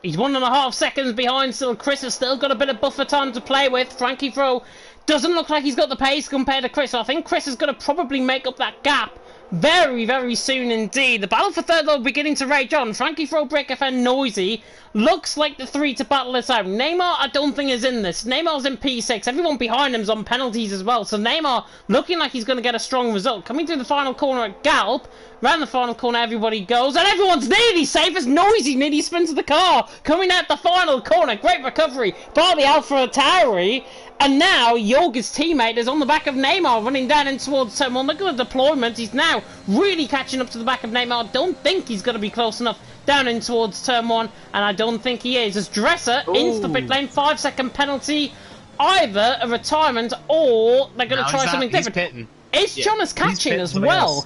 He's 1.5 seconds behind still. Chris has still got a bit of buffer time to play with. Frankie Fro doesn't look like he's got the pace compared to Chris. So I think Chris is going to probably make up that gap very, very soon indeed. The battle for third, though, beginning to rage on. Frankie Fro, Break FN, Noisy. Looks like the 3 to battle this out. Neymar, I don't think, is in this. Neymar's in P6. Everyone behind him's on penalties as well. So Neymar looking like he's going to get a strong result. Coming through the final corner at Galp. Round the final corner, everybody goes. And everyone's nearly safe as Noisy nearly spins the car. Coming out the final corner. Great recovery by the Alpha Tauri. And now, Jorg's teammate is on the back of Neymar, running down in towards turn 1. Look at the deployment. He's now really catching up to the back of Neymar. Don't think he's going to be close enough down in towards turn 1. And I don't think he is. As Dresser into the pit lane, 5-second penalty. Either a retirement or they're going to try something different. Is Jonas catching as well?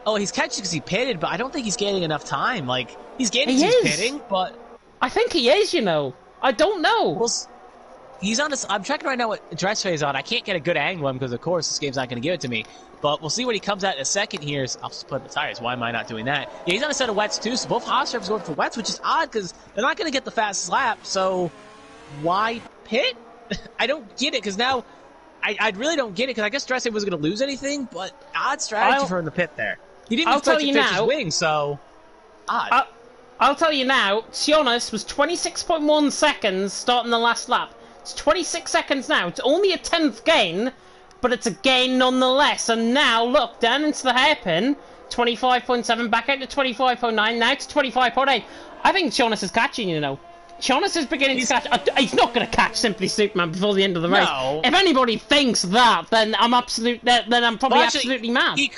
Oh, he's catching because he pitted, but I don't think he's getting enough time. Like, he's getting he's pitting, but I think he is, you know. I don't know. Well, he's on this. I'm checking right now what Dressway is on. I can't get a good angle on him because, of course, this game's not going to give it to me. But we'll see what he comes at in a second here. I'll just put the tires. Why am I not doing that? Yeah, he's on a set of wets, too. So both Haas drivers going for wets, which is odd because they're not going to get the fastest lap. So why pit? I don't get it because now I really don't get it because I guess Dressway wasn't going to lose anything. But odd strategy for him to pit there. He didn't expect to finish his wing, so odd. I'll tell you now, Sionis was 26.1 seconds starting the last lap. It's 26 seconds now. It's only a 10th gain, but it's a gain nonetheless. And now, look, down into the hairpin, 25.7, back out to 25.9, now to 25.8. I think Sionis is catching, you know. Sionis is beginning to catch. He's not going to catch Simply Superman before the end of the race. No. If anybody thinks that, then I'm probably absolutely mad. He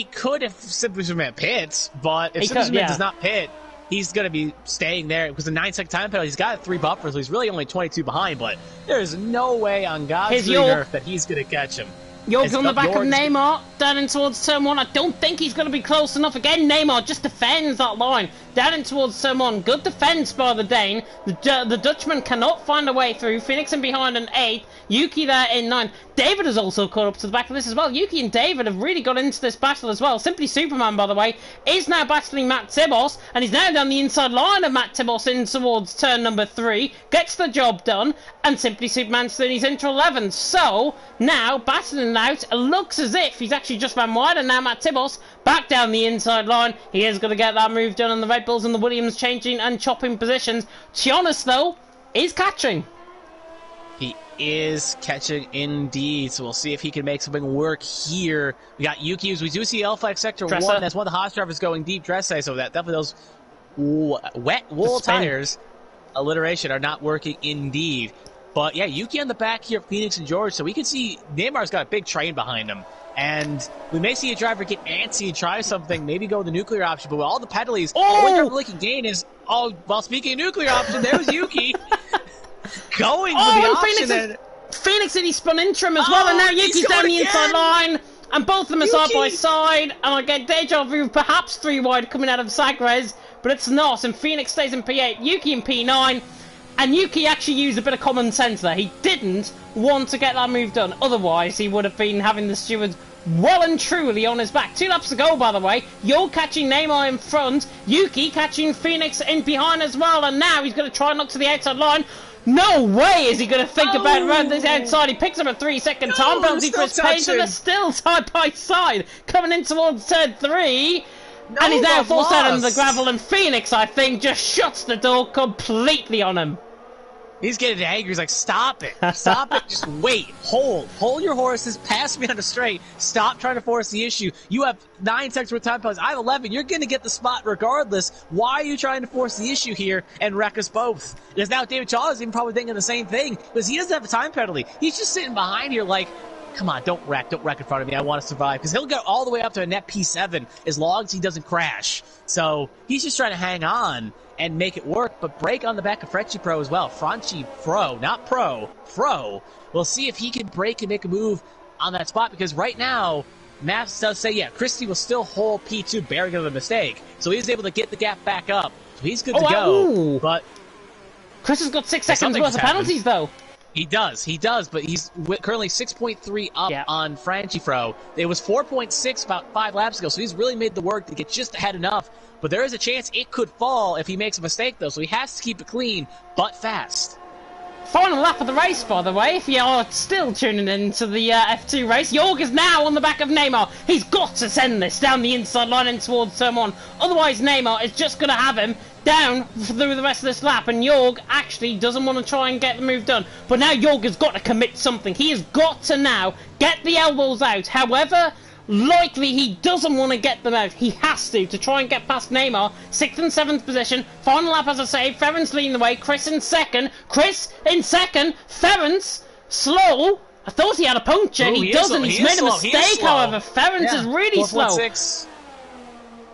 could if Simply Superman pits, but if Simply Superman does not pit, he's going to be staying there because the 9-second time penalty, he's got 3 buffers, so he's really only 22 behind, but there's no way on God's green earth that he's going to catch him. Jorg's on the back of Neymar, down in towards turn 1. I don't think he's going to be close enough. Again, Neymar just defends that line. Down in towards turn 1. Good defence by the Dane. The Dutchman cannot find a way through. Phoenix in behind in 8th. Yuki there in 9th. David has also caught up to the back of this as well. Yuki and David have really got into this battle as well. Simply Superman, by the way, is now battling Matt Tibos, and he's now down the inside line of Matt Tibos in towards turn number 3. Gets the job done, and Simply Superman's still he's into 11th. So, now, battling out, it looks as if he's actually just ran wide, and now Matt Tibos back down the inside line. He is going to get that move done, and the Red Bulls and the Williams changing and chopping positions. Giannis, though, is catching. He is catching indeed, so we'll see if he can make something work here. We got Yuki, we do see L5 Sector Dresser. 1. That's one of the Haas drivers going deep, Dresse, so that definitely those wet wool tires, alliteration, are not working indeed. But yeah, Yuki on the back here, Phoenix and George, so we can see Neymar's got a big train behind him. And we may see a driver get antsy and try something, maybe go the nuclear option, but with all the penalties, all the driver can gain is, well, speaking of nuclear option, there's Yuki. Going for the option. Phoenix he spun into him as well, and now Yuki's down the inside line, and both of them are side by side, and I get deja vu, perhaps 3 wide coming out of Sagres, but it's not, and Phoenix stays in P8, Yuki in P9, and Yuki actually used a bit of common sense there. He didn't want to get that move done, otherwise he would have been having the stewards well and truly on his back. 2 laps to go, by the way. You're catching Neymar in front, Yuki catching Phoenix in behind as well, and now he's going to try and knock to the outside line. No way is he going to think about around this outside. He picks up a 3-second time penalty for his pace, and they're still side by side coming in towards turn 3. And he's now forced out into the gravel, and Phoenix, I think, just shuts the door completely on him. He's getting angry. He's like, stop it. Stop it. Just wait. Hold your horses. Pass me on the straight. Stop trying to force the issue. You have 9 seconds worth of time penalties. I have 11. You're going to get the spot regardless. Why are you trying to force the issue here and wreck us both? Because now David Chaw is even probably thinking the same thing, because he doesn't have a time penalty. He's just sitting behind here like, come on, don't wreck in front of me. I want to survive. Because he'll go all the way up to a net P7 as long as he doesn't crash. So he's just trying to hang on and make it work, but break on the back of Franchi Pro as well. Franchi Pro, not Pro, Pro. We'll see if he can break and make a move on that spot, because right now, Maps does say, yeah, Christie will still hold P2, bearing of a mistake. So he's able to get the gap back up. So he's good to go, but Chris has got 6 seconds worth of penalties, though. He does, but he's currently 6.3 up on Franchi-Fro. It was 4.6 about 5 laps ago, so he's really made the work to get just ahead enough. But there is a chance it could fall if he makes a mistake, though, so he has to keep it clean, but fast. Final lap of the race, by the way, if you are still tuning in to the F2 race. Jorg is now on the back of Neymar. He's got to send this down the inside line and towards turn 1. Otherwise, Neymar is just going to have him down through the rest of this lap, and Jorg actually doesn't want to try and get the move done. But now Jorg has got to commit something. He has got to now get the elbows out. However likely he doesn't want to get them out, he has to try and get past Neymar. 6th and 7th position. Final lap, as I say. Ference leading the way. Chris in second. Ference slow. I thought he had a puncture. He doesn't. He's made a mistake, however. Ference is really slow. 4.6.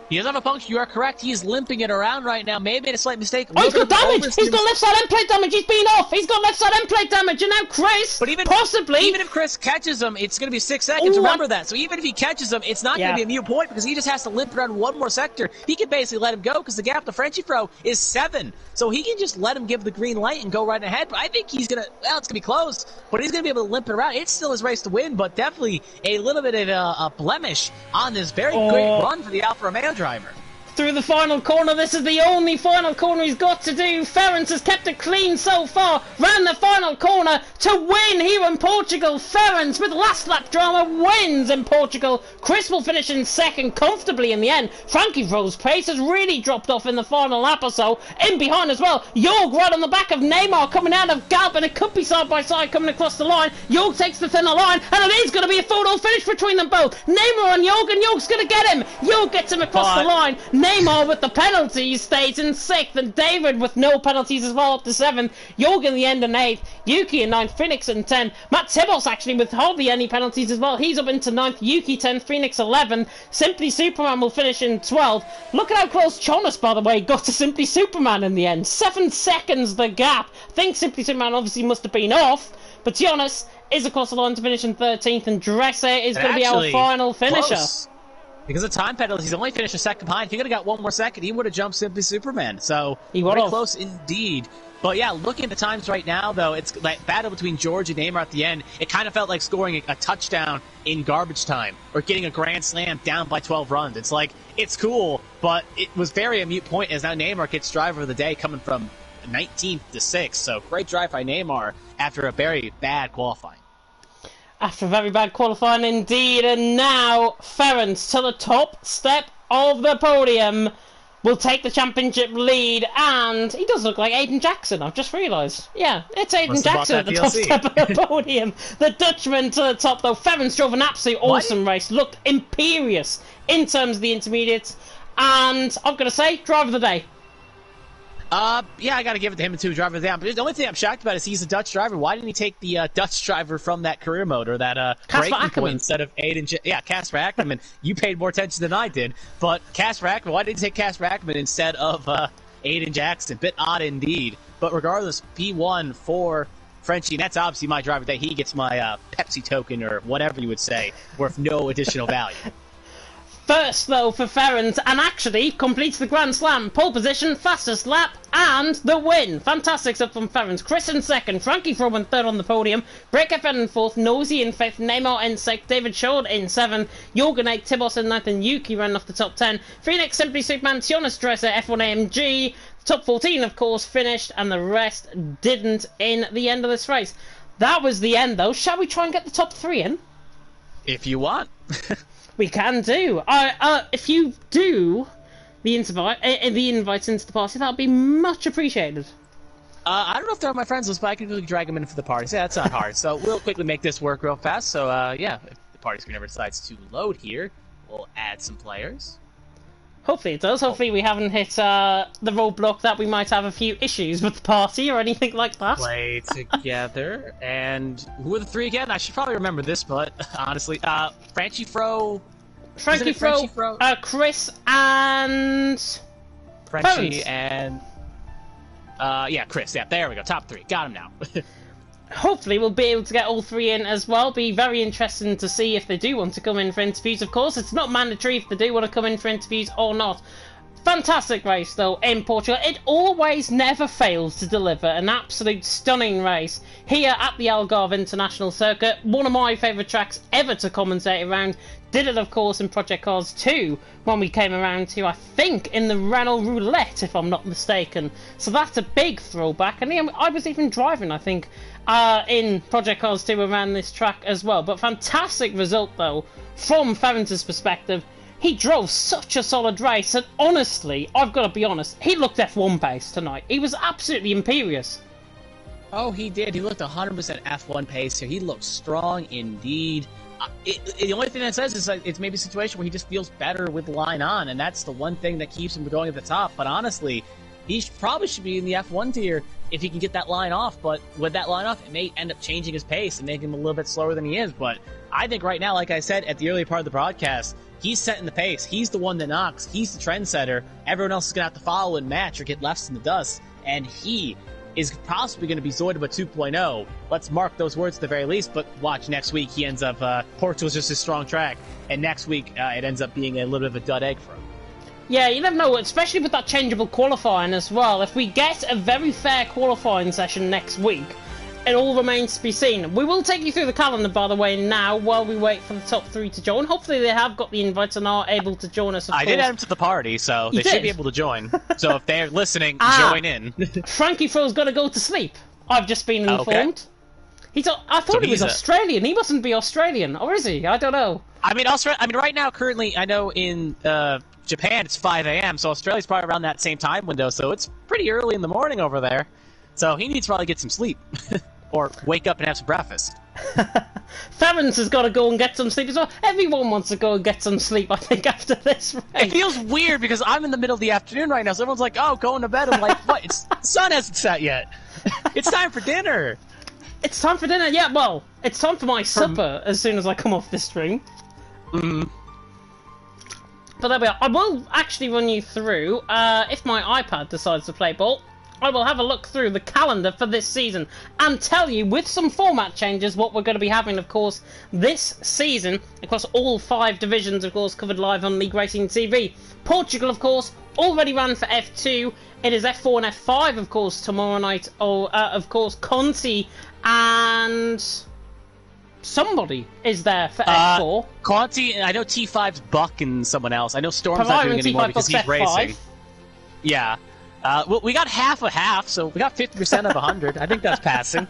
He doesn't have a puncture, you are correct. He is limping it around right now. Maybe made a slight mistake. Oh, he's got damage! He's got left side end plate damage! He's been off! He's got left side end plate damage! And now Chris, but even if Chris catches him, it's going to be 6 seconds. Remember that. So even if he catches him, it's not going to be a mute point, because he just has to limp around one more sector. He can basically let him go, because the gap to Franchi Pro is 7. So he can just let him give the green light and go right ahead. But I think he's going to, well, it's going to be close, but he's going to be able to limp it around. It's still his race to win, but definitely a little bit of a blemish on this very great run for the Alfa Romeo driver. Through the final corner. This is the only final corner he's got to do. Ference has kept it clean so far. Round the final corner to win here in Portugal. Ference, with last lap drama, wins in Portugal. Chris will finish in second comfortably in the end. Frankie Fro's pace has really dropped off in the final lap or so. In behind as well. Jorg right on the back of Neymar coming out of Galp, and it could be side by side coming across the line. Jorg takes the thinner line, and it is going to be a photo finish between them both. Neymar and Jorg's going to get him. Jorg gets him across the line. Neymar with the penalties stays in 6th, and David with no penalties as well up to 7th. Jorg in the end in 8th, Yuki in 9th, Phoenix in 10th. Matt Tibos actually with hardly any penalties as well. He's up into 9th, Yuki 10th, Phoenix 11th. Simply Superman will finish in 12th. Look at how close Jonas, by the way, got to Simply Superman in the end. 7 seconds the gap. I think Simply Superman obviously must have been off, but Jonas is across the line to finish in 13th, and Dresse is going to be our final finisher. Close. Because of time penalties, he's only finished a second behind. If he could have got one more second, he would have jumped Simply Superman. So, very close indeed. But yeah, looking at the times right now, though, it's that battle between George and Neymar at the end. It kind of felt like scoring a touchdown in garbage time, or getting a grand slam down by 12 runs. It's like, it's cool, but it was very a mute point, as now Neymar gets driver of the day, coming from 19th to 6th. So, great drive by Neymar after a very bad qualifying. After a very bad qualifying indeed, and now Ference to the top step of the podium will take the championship lead, and he does look like Aiden Jackson, I've just realised. Yeah, it's Aiden Jackson at the top step of the podium. The Dutchman to the top, though. Ference drove an absolutely awesome race, looked imperious in terms of the intermediates, and I'm going to say, driver of the day. Yeah, I got to give it to him too, driver of the day. But the only thing I'm shocked about is he's a Dutch driver. Why didn't he take the Dutch driver from that career mode or that braking point instead of Aiden? Yeah, Casper Ackerman. You paid more attention than I did. But Casper Ackerman, why didn't he take Casper Ackerman instead of Aiden Jackson? Bit odd indeed. But regardless, P1 for Frenchie, and that's obviously my driver of the day. He gets my Pepsi token or whatever you would say, worth no additional value. First, though, for Ference, and actually completes the Grand Slam. Pole position, fastest lap, and the win. Fantastic stuff from Ference. Chris in second, Frankie Froman third on the podium, Break FN in fourth, Nosy in fifth, Neymar in sixth, David Shord in seventh, Jorgen Eick, Tibos in ninth, and Yuki ran off the top 10. Phoenix, Simply Superman, Tionis Dresser, F1 AMG. Top 14, of course, finished, and the rest didn't in the end of this race. That was the end, though. Shall we try and get the top 3 in? If you want. We can do. If you do the invites into the party, that would be much appreciated. I don't know if they're on my friends list, but I can really drag them in for the party. So that's not hard. So we'll quickly make this work real fast. So yeah, if the party screen ever decides to load here, we'll add some players. Hopefully it does. Hopefully we haven't hit the roadblock that we might have a few issues with the party or anything like that. Play together. And who are the 3 again? I should probably remember this, but honestly, Frankie Fro, Chris, and Frenchie, and yeah, Chris. Yeah, there we go. Top 3. Got him now. Hopefully we'll be able to get all 3 in as well. Be very interesting to see if they do want to come in for interviews. Of course, it's not mandatory if they do want to come in for interviews or not. Fantastic race, though, in Portugal. It always never fails to deliver an absolute stunning race here at the Algarve International Circuit. One of my favourite tracks ever to commentate around. Did it, of course, in Project Cars 2 when we came around to, I think, in the Renault Roulette, if I'm not mistaken. So that's a big throwback. And I was even driving, I think, in Project Cars 2 around this track as well. But fantastic result, though, from Ference's perspective. He drove such a solid race, and honestly, I've got to be honest, he looked F1 pace tonight. He was absolutely imperious. Oh, he did. He looked 100% F1 pace here. He looked strong indeed. The only thing that says is like, it's maybe a situation where he just feels better with the line on, and that's the one thing that keeps him going at the top. But honestly, he probably should be in the F1 tier if he can get that line off. But with that line off, it may end up changing his pace and making him a little bit slower than he is. But I think right now, like I said at the earlier part of the broadcast, he's setting the pace. He's the one that knocks. He's the trendsetter. Everyone else is going to have to follow and match or get left in the dust. And he is possibly going to be Zoidaba 2.0. Let's mark those words at the very least, but watch next week he ends up, Portugal's just a strong track, and next week it ends up being a little bit of a dud egg for him. Yeah, you never know, especially with that changeable qualifying as well. If we get a very fair qualifying session next week, it all remains to be seen. We will take you through the calendar, by the way, now, while we wait for the top 3 to join. Hopefully they have got the invites and are able to join us, of course. I did add them to the party, so they should be able to join. So if they're listening, join in. Frankie Fro's got to go to sleep. I've just been informed. Okay. I thought he was Australian. He mustn't be Australian, or is he? I don't know. I mean, right now, currently, I know in Japan it's 5 a.m., so Australia's probably around that same time window, so it's pretty early in the morning over there. So he needs to probably get some sleep. Or wake up and have some breakfast. Ference has got to go and get some sleep as well. Everyone wants to go and get some sleep, I think, after this race. It feels weird because I'm in the middle of the afternoon right now, so everyone's like, oh, going to bed. I'm like, what? The sun hasn't set yet. It's time for dinner. It's time for dinner, yeah, well, it's time for my supper as soon as I come off this stream. Mm-hmm. But there we are. I will actually run you through, if my iPad decides to play ball, I will have a look through the calendar for this season and tell you, with some format changes, what we're going to be having, of course, this season across all 5 divisions, of course, covered live on League Racing TV. Portugal, of course, already ran for F2. It is F4 and F5, of course, tomorrow night. Of course, Conti and somebody is there for F4. Conti, I know T5's Buck and someone else. I know Storm's not doing it anymore because he's racing. Yeah. Well, we got half a half, so we got 50% of 100. I think that's passing.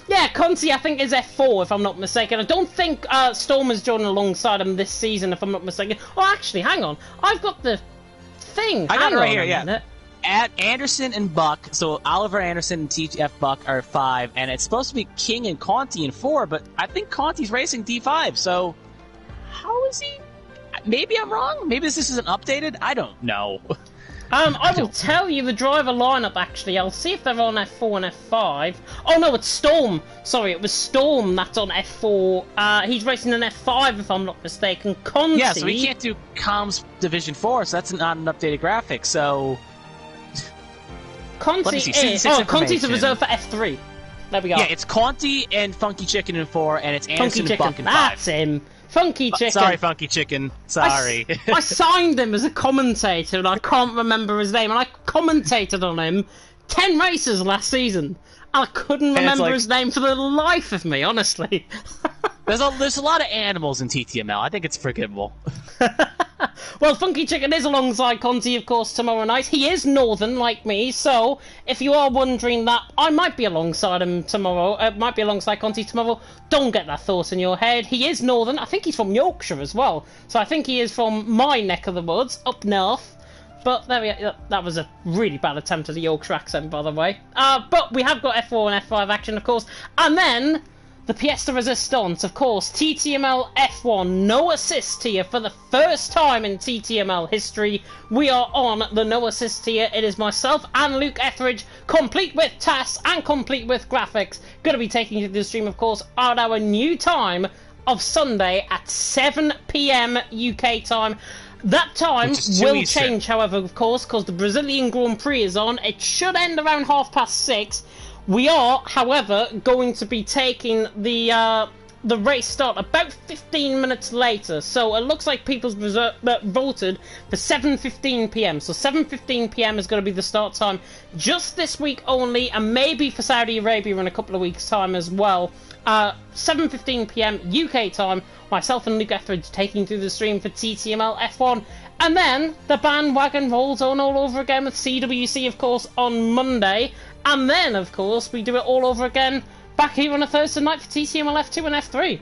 Yeah, yeah, Conti, I think, is F4, if I'm not mistaken. I don't think Storm is joining alongside him this season, if I'm not mistaken. Oh, actually, hang on. I've got the thing. I got it right here, yeah. At Anderson and Buck, so Oliver Anderson and TF Buck are 5, and it's supposed to be King and Conti in 4, but I think Conti's racing D5, so how is he? Maybe I'm wrong? Maybe this isn't updated? I don't know. I will tell you the driver lineup, actually. I'll see if they're on F4 and F5. Oh, no, it's Storm. Sorry, it was Storm that's on F4. He's racing an F5, if I'm not mistaken. Conti... Yeah, so he can't do Comms Division 4, so that's not an updated graphic, so... Conti is... Oh, Conti's a reserve for F3. There we go. Yeah, it's Conti and Funky Chicken in 4, and it's Anderson and Buck in 5. That's him. Funky Chicken. Sorry, Funky Chicken. Sorry. I signed him as a commentator, and I can't remember his name, and I commentated on him 10 races last season. And I couldn't remember his name for the life of me, honestly. There's a lot of animals in TTML. I think it's forgivable. Well, Funky Chicken is alongside Conti, of course, tomorrow night. He is Northern, like me, so if you are wondering that, I might be alongside him tomorrow, might be alongside Conti tomorrow, don't get that thought in your head. He is Northern. I think he's from Yorkshire as well, so I think he is from my neck of the woods, up north. But there we go. That was a really bad attempt at a Yorkshire accent, by the way. But we have got F4 and F5 action, of course, and then... the pièce de résistance, of course, TTML F1, no assist tier for the first time in TTML history. We are on the no assist tier. It is myself and Luke Etheridge, complete with tasks and complete with graphics. Going to be taking you to the stream, of course, at our new time of Sunday at 7 PM UK time. That time will change, however, of course, because the Brazilian Grand Prix is on. It should end around 6:30. We are, however, going to be taking the race start about 15 minutes later. So it looks like people's voted for 7:15 PM. So 7:15 PM is going to be the start time just this week only, and maybe for Saudi Arabia in a couple of weeks' time as well. 7:15 PM UK time, myself and Luke Etheridge taking through the stream for TTML F1. And then the bandwagon rolls on all over again with CWC, of course, on Monday. And then, of course, we do it all over again back here on a Thursday night for TTML F2 and F3.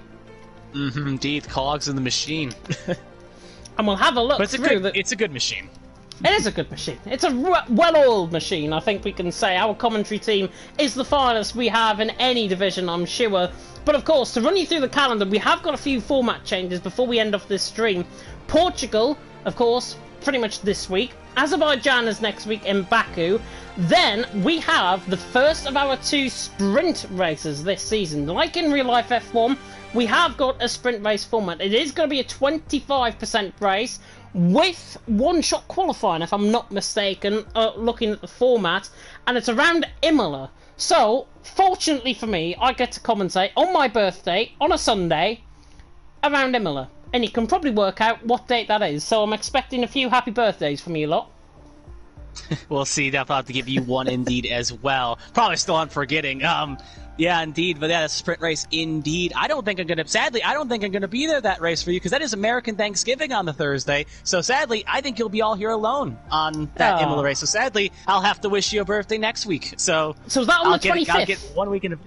Indeed, cogs in the machine. And we'll have a look through it's a good machine. It is a good machine. It's a well-oiled machine, I think we can say. Our commentary team is the finest we have in any division, I'm sure. But of course, to run you through the calendar, we have got a few format changes before we end off this stream. Portugal, of course, pretty much this week. Azerbaijan is next week in Baku. Then we have the first of our 2 sprint races this season. Like in real life F1, we have got a sprint race format. It is going to be a 25% race with one-shot qualifying, if I'm not mistaken, looking at the format. And it's around Imola. So, fortunately for me, I get to commentate on my birthday, on a Sunday, around Imola. And you can probably work out what date that is. So I'm expecting a few happy birthdays from you lot. We'll see. I'll have to give you one indeed as well. Probably still on forgetting. Yeah, indeed. But yeah, that's a sprint race indeed. Sadly, I don't think I'm going to be there that race for you, because that is American Thanksgiving on the Thursday. So sadly, I think you'll be all here alone on that Imola race. So sadly, I'll have to wish you a birthday next week. So is that on the 25th? I'll get 1 week in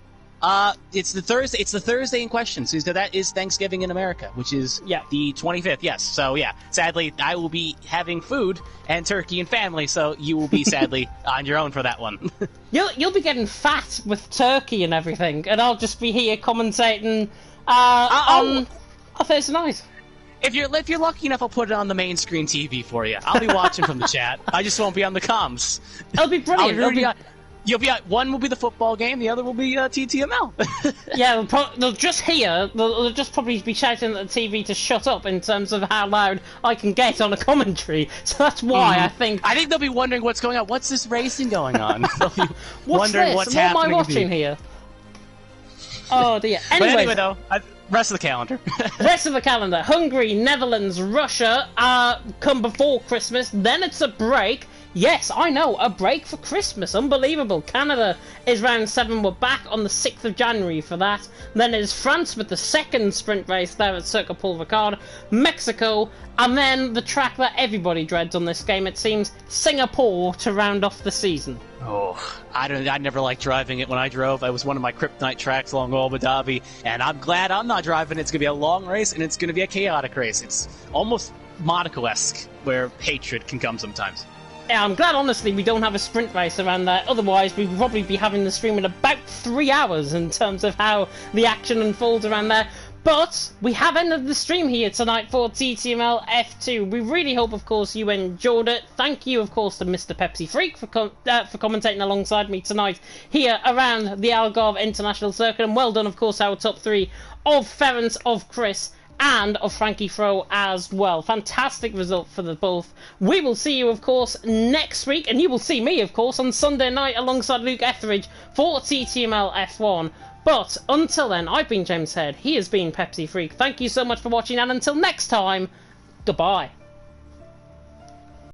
it's the Thursday in question. So that is Thanksgiving in America, which is the 25th. Yes. So yeah, sadly, I will be having food and turkey and family. So you will be sadly on your own for that one. You'll be getting fat with turkey and everything, and I'll just be here commentating on a Thursday night. If you're lucky enough, I'll put it on the main screen TV for you. I'll be watching from the chat. I just won't be on the comms. It'll be brilliant. One will be the football game, the other will be TTML. Yeah, they'll just hear, they'll just probably be shouting at the TV to shut up in terms of how loud I can get on a commentary. So that's why I think they'll be wondering what's going on. What's this racing going on? They'll be what's wondering this? what's what happening. What am I watching here? Oh dear. Anyway, though, rest of the calendar. Rest of the calendar. Hungary, Netherlands, Russia come before Christmas. Then it's a break. Yes, I know, a break for Christmas. Unbelievable. Canada is round 7. We're back on the 6th of January for that. Then it is France with the second sprint race there at Circuit Paul Ricard. Mexico, and then the track that everybody dreads on this game, it seems, Singapore to round off the season. Oh, I never liked driving it when I drove. It was one of my kryptonite tracks along Abu Dhabi, and I'm glad I'm not driving it. It's going to be a long race, and it's going to be a chaotic race. It's almost Monaco-esque, where hatred can come sometimes. Yeah, I'm glad, honestly, we don't have a sprint race around there. Otherwise, we'd probably be having the stream in about 3 hours in terms of how the action unfolds around there. But we have ended the stream here tonight for TTML F2. We really hope, of course, you enjoyed it. Thank you, of course, to Mr. Pepsi Freak for commentating alongside me tonight here around the Algarve International Circuit. And well done, of course, our top 3 of Ference, of Chris, and of Frankie Fro as well. Fantastic result for the both. We will see you, of course, next week, and you will see me, of course, on Sunday night alongside Luke Etheridge for TTML F1. But until then, I've been James Head. He has been Pepsi Freak. Thank you so much for watching, and until next time, goodbye.